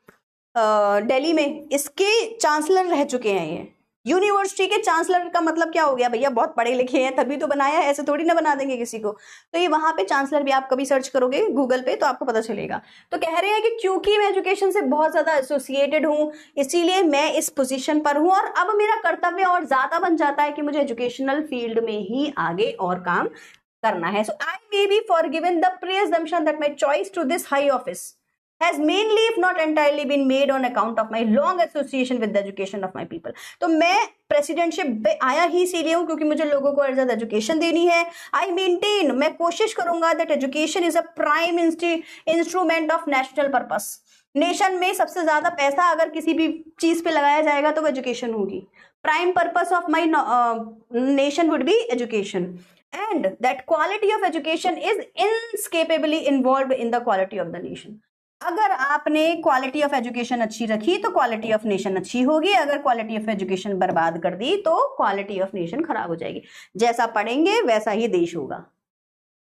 दिल्ली में, इसके चांसलर रह चुके हैं। ये यूनिवर्सिटी के चांसलर का मतलब क्या हो गया भैया? बहुत पढ़े लिखे हैं तभी तो बनाया है, ऐसे थोड़ी ना बना देंगे किसी को। तो ये वहां पे चांसलर भी आप कभी सर्च करोगे गूगल पे तो आपको पता चलेगा। तो कह रहे हैं कि क्योंकि मैं एजुकेशन से बहुत ज्यादा एसोसिएटेड हूं, इसीलिए मैं इस पोजीशन पर हूं, और अब मेरा कर्तव्य और ज्यादा बन जाता है कि मुझे एजुकेशनल फील्ड में ही आगे और काम करना है। So I may be forgiven the presumption that my choice to this high office has mainly if not entirely been made on account of my long association with the education of my people। तो मैं presidentship पे आया ही इसीलिए हूं क्योंकि मुझे लोगों को ज्यादा एजुकेशन देनी है। आई मेंटेन, मैं कोशिश करूंगा that education is a prime instrument of national purpose. Nation में सबसे ज्यादा पैसा अगर किसी भी चीज पे लगाया जाएगा तो वो एजुकेशन होगी। Prime purpose of my nation would be education, and that quality of education is inescapably involved in the quality of the nation। अगर आपने क्वालिटी ऑफ एजुकेशन अच्छी रखी तो क्वालिटी ऑफ नेशन अच्छी होगी, अगर क्वालिटी ऑफ एजुकेशन बर्बाद कर दी तो क्वालिटी ऑफ नेशन खराब हो जाएगी। जैसा पढ़ेंगे वैसा ही देश होगा।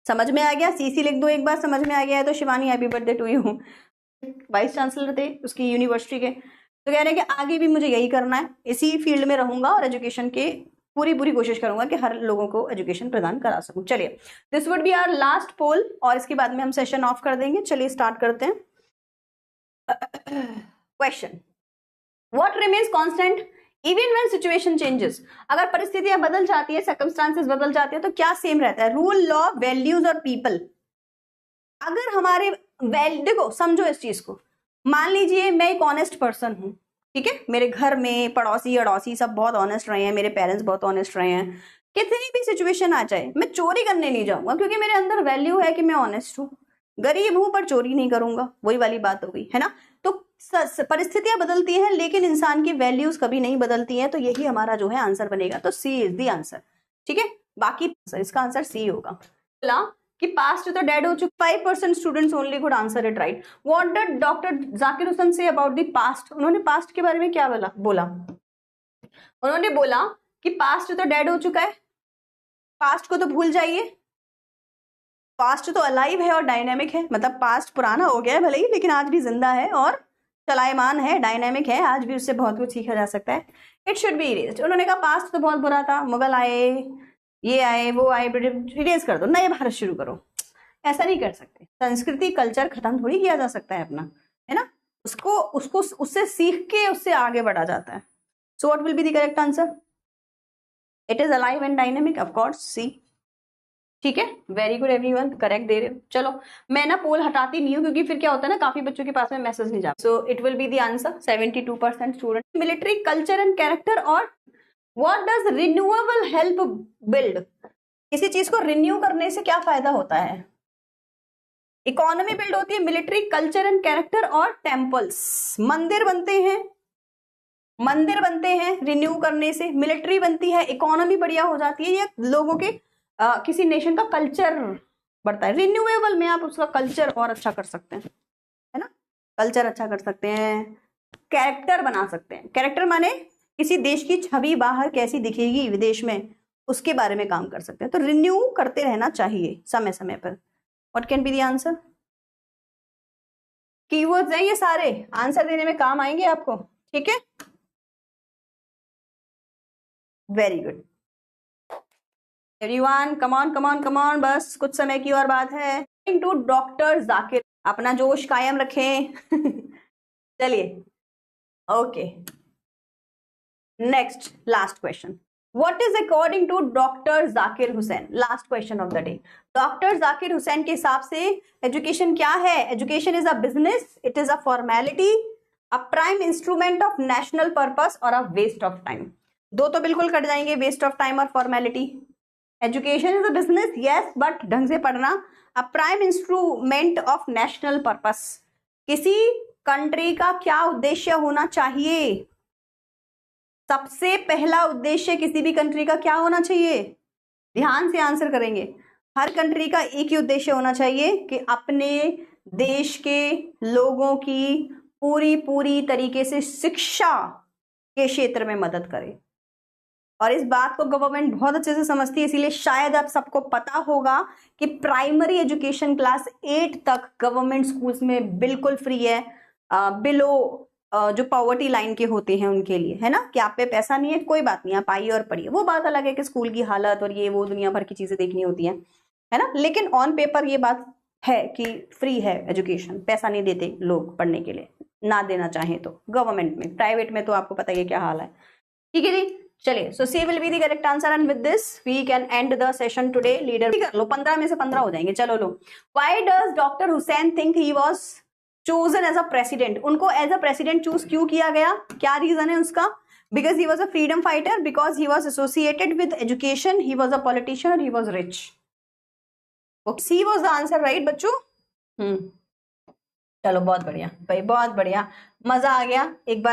समझ में आ गया? सीसी लिख दो एक बार, समझ में आ गया है तो Shivani happy birthday to you. Vice chancellor थे उसकी यूनिवर्सिटी के, तो कह रहे हैं कि आगे भी मुझे यही करना है, इसी फील्ड में रहूंगा और एजुकेशन के पूरी कोशिश करूंगा कि हर लोगों को एजुकेशन प्रदान करा सकूं। चलिए, this would be our last poll और इसके बाद में हम सेशन ऑफ कर देंगे। चलिए स्टार्ट करते हैं। Question, what remains constant even when situation changes. अगर परिस्थितियां बदल जाती है, सर्कमस्टांसेस बदल जाते हैं तो क्या सेम रहता है? रूल, लॉ, वैल्यूज और पीपल। अगर हमारे देखो समझो इस चीज को, मान लीजिए मैं एक ऑनेस्ट पर्सन हूं, ठीक है, मेरे घर में पड़ोसी अड़ोसी सब बहुत ऑनेस्ट रहे हैं, मेरे पेरेंट्स बहुत ऑनेस्ट रहे हैं, कितनी भी सिचुएशन आ जाए मैं चोरी करने नहीं जाऊंगा क्योंकि मेरे अंदर वैल्यू है कि मैं ऑनेस्ट हूं। गरीब हूं पर चोरी नहीं करूंगा, वही वाली बात हो गई, है ना। तो परिस्थितियां बदलती हैं लेकिन इंसान की वैल्यूज कभी नहीं बदलती हैं। तो यही हमारा जो है आंसर बनेगा। तो सी इज द आंसर, ठीक है। बाकी इसका आंसर सी होगा। बोला कि पास्ट तो डेड हो चुका, 5% students only could answer it right. What did doctor Zakir Hussain say about the past. उन्होंने पास्ट के बारे में क्या बोला? उन्होंने बोला कि पास्ट तो डेड हो चुका है, पास्ट को तो भूल जाइए, पास्ट तो अलाइव है और डायनेमिक है। मतलब पास्ट पुराना हो गया है भले ही, लेकिन आज भी जिंदा है और चलायमान है, डायनेमिक है, आज भी उससे बहुत कुछ सीखा जा सकता है। It should be erased. उन्होंने कहा पास्ट तो बहुत बुरा था, मुगल आए, ये आए, वो आए, ब्रिटिश, इरेज कर दो, नए भारत शुरू करो। ऐसा नहीं कर सकते। संस्कृति कल्चर खत्म थोड़ी किया जा सकता है अपना, है ना। उसको उसको उससे सीख के उससे आगे बढ़ा जाता है। So what will be the correct answer? It is alive and dynamic, of course, C. ठीक है, वेरी गुड एवरीवन, करेक्ट दे रहे हो। चलो मैं ना पोल हटाती नहीं हूँ, क्योंकि फिर क्या होता है ना, काफी बच्चों के पास में मैसेज नहीं जाता। So it will be the answer 72% student. Military culture and character और what does renewable help build? किसी चीज को रिन्यू करने से क्या फायदा होता है? इकोनॉमी बिल्ड होती है, मिलिट्री कल्चर एंड कैरेक्टर और टेम्पल्स, मंदिर बनते हैं, मंदिर बनते हैं रिन्यू करने से, मिलिट्री बनती है, इकोनॉमी बढ़िया हो जाती है, ये लोगों के किसी नेशन का कल्चर बढ़ता है। रिन्यूएबल में आप उसका कल्चर और अच्छा कर सकते हैं, है ना, कल्चर अच्छा कर सकते हैं, कैरेक्टर बना सकते हैं। कैरेक्टर माने किसी देश की छवि बाहर कैसी दिखेगी विदेश में, उसके बारे में काम कर सकते हैं। तो रिन्यू करते रहना चाहिए समय समय पर। What can be the answer? Keywords हैं ये सारे, आंसर देने में काम आएंगे आपको, ठीक है। Very good everyone, come on come on come on, बस कुछ समय की और बात है। टू डॉक्टर जाकिर, अपना जोश कायम रखें। चलिए, okay, next last question. What is according to doctor Zakir Hussain? Last question of the day. Doctor Zakir Hussain के हिसाब से एजुकेशन क्या है? Education is a business, it is a formality, a prime instrument of national purpose और अ वेस्ट ऑफ टाइम। दो तो बिल्कुल cut जाएंगे, वेस्ट ऑफ टाइम और formality. Education is a business, yes, but ढंग से पढ़ना। A prime instrument of national purpose, किसी कंट्री का क्या उद्देश्य होना चाहिए? सबसे पहला उद्देश्य किसी भी कंट्री का क्या होना चाहिए? ध्यान से आंसर करेंगे। हर कंट्री का एक ही उद्देश्य होना चाहिए कि अपने देश के लोगों की पूरी पूरी तरीके से शिक्षा के क्षेत्र में मदद करे। और इस बात को गवर्नमेंट बहुत अच्छे से समझती है, इसीलिए शायद आप सबको पता होगा कि प्राइमरी एजुकेशन क्लास 8 तक गवर्नमेंट स्कूल्स में बिल्कुल फ्री है, बिलो जो पॉवर्टी लाइन के होते हैं उनके लिए, है ना, कि आप पे पैसा नहीं है, कोई बात नहीं, आप आइए और पढ़िए। वो बात अलग है कि स्कूल की हालत और ये वो दुनिया भर की चीजें देखनी होती हैं, है ना, लेकिन ऑन पेपर ये बात है कि फ्री है एजुकेशन, पैसा नहीं देते लोग पढ़ने के लिए, ना देना चाहें तो। गवर्नमेंट में, प्राइवेट में तो आपको पता ही है क्या हाल है। ठीक है जी, चलिए, so C will be the correct answer and with this we can end the session today. Leader कर लो, 15 में से 15 हो जाएंगे। चलो लो, why does doctor Hussain think he was chosen as a president? उनको एज अ प्रेसिडेंट चूज क्यों किया गया? क्या रीजन है उसका? Because he was a freedom fighter, because he was associated with education, he was a politician, he was rich. C was the answer, right बच्चों? चलो बहुत बढ़िया भाई, बहुत बढ़िया, मजा आ गया। एक बार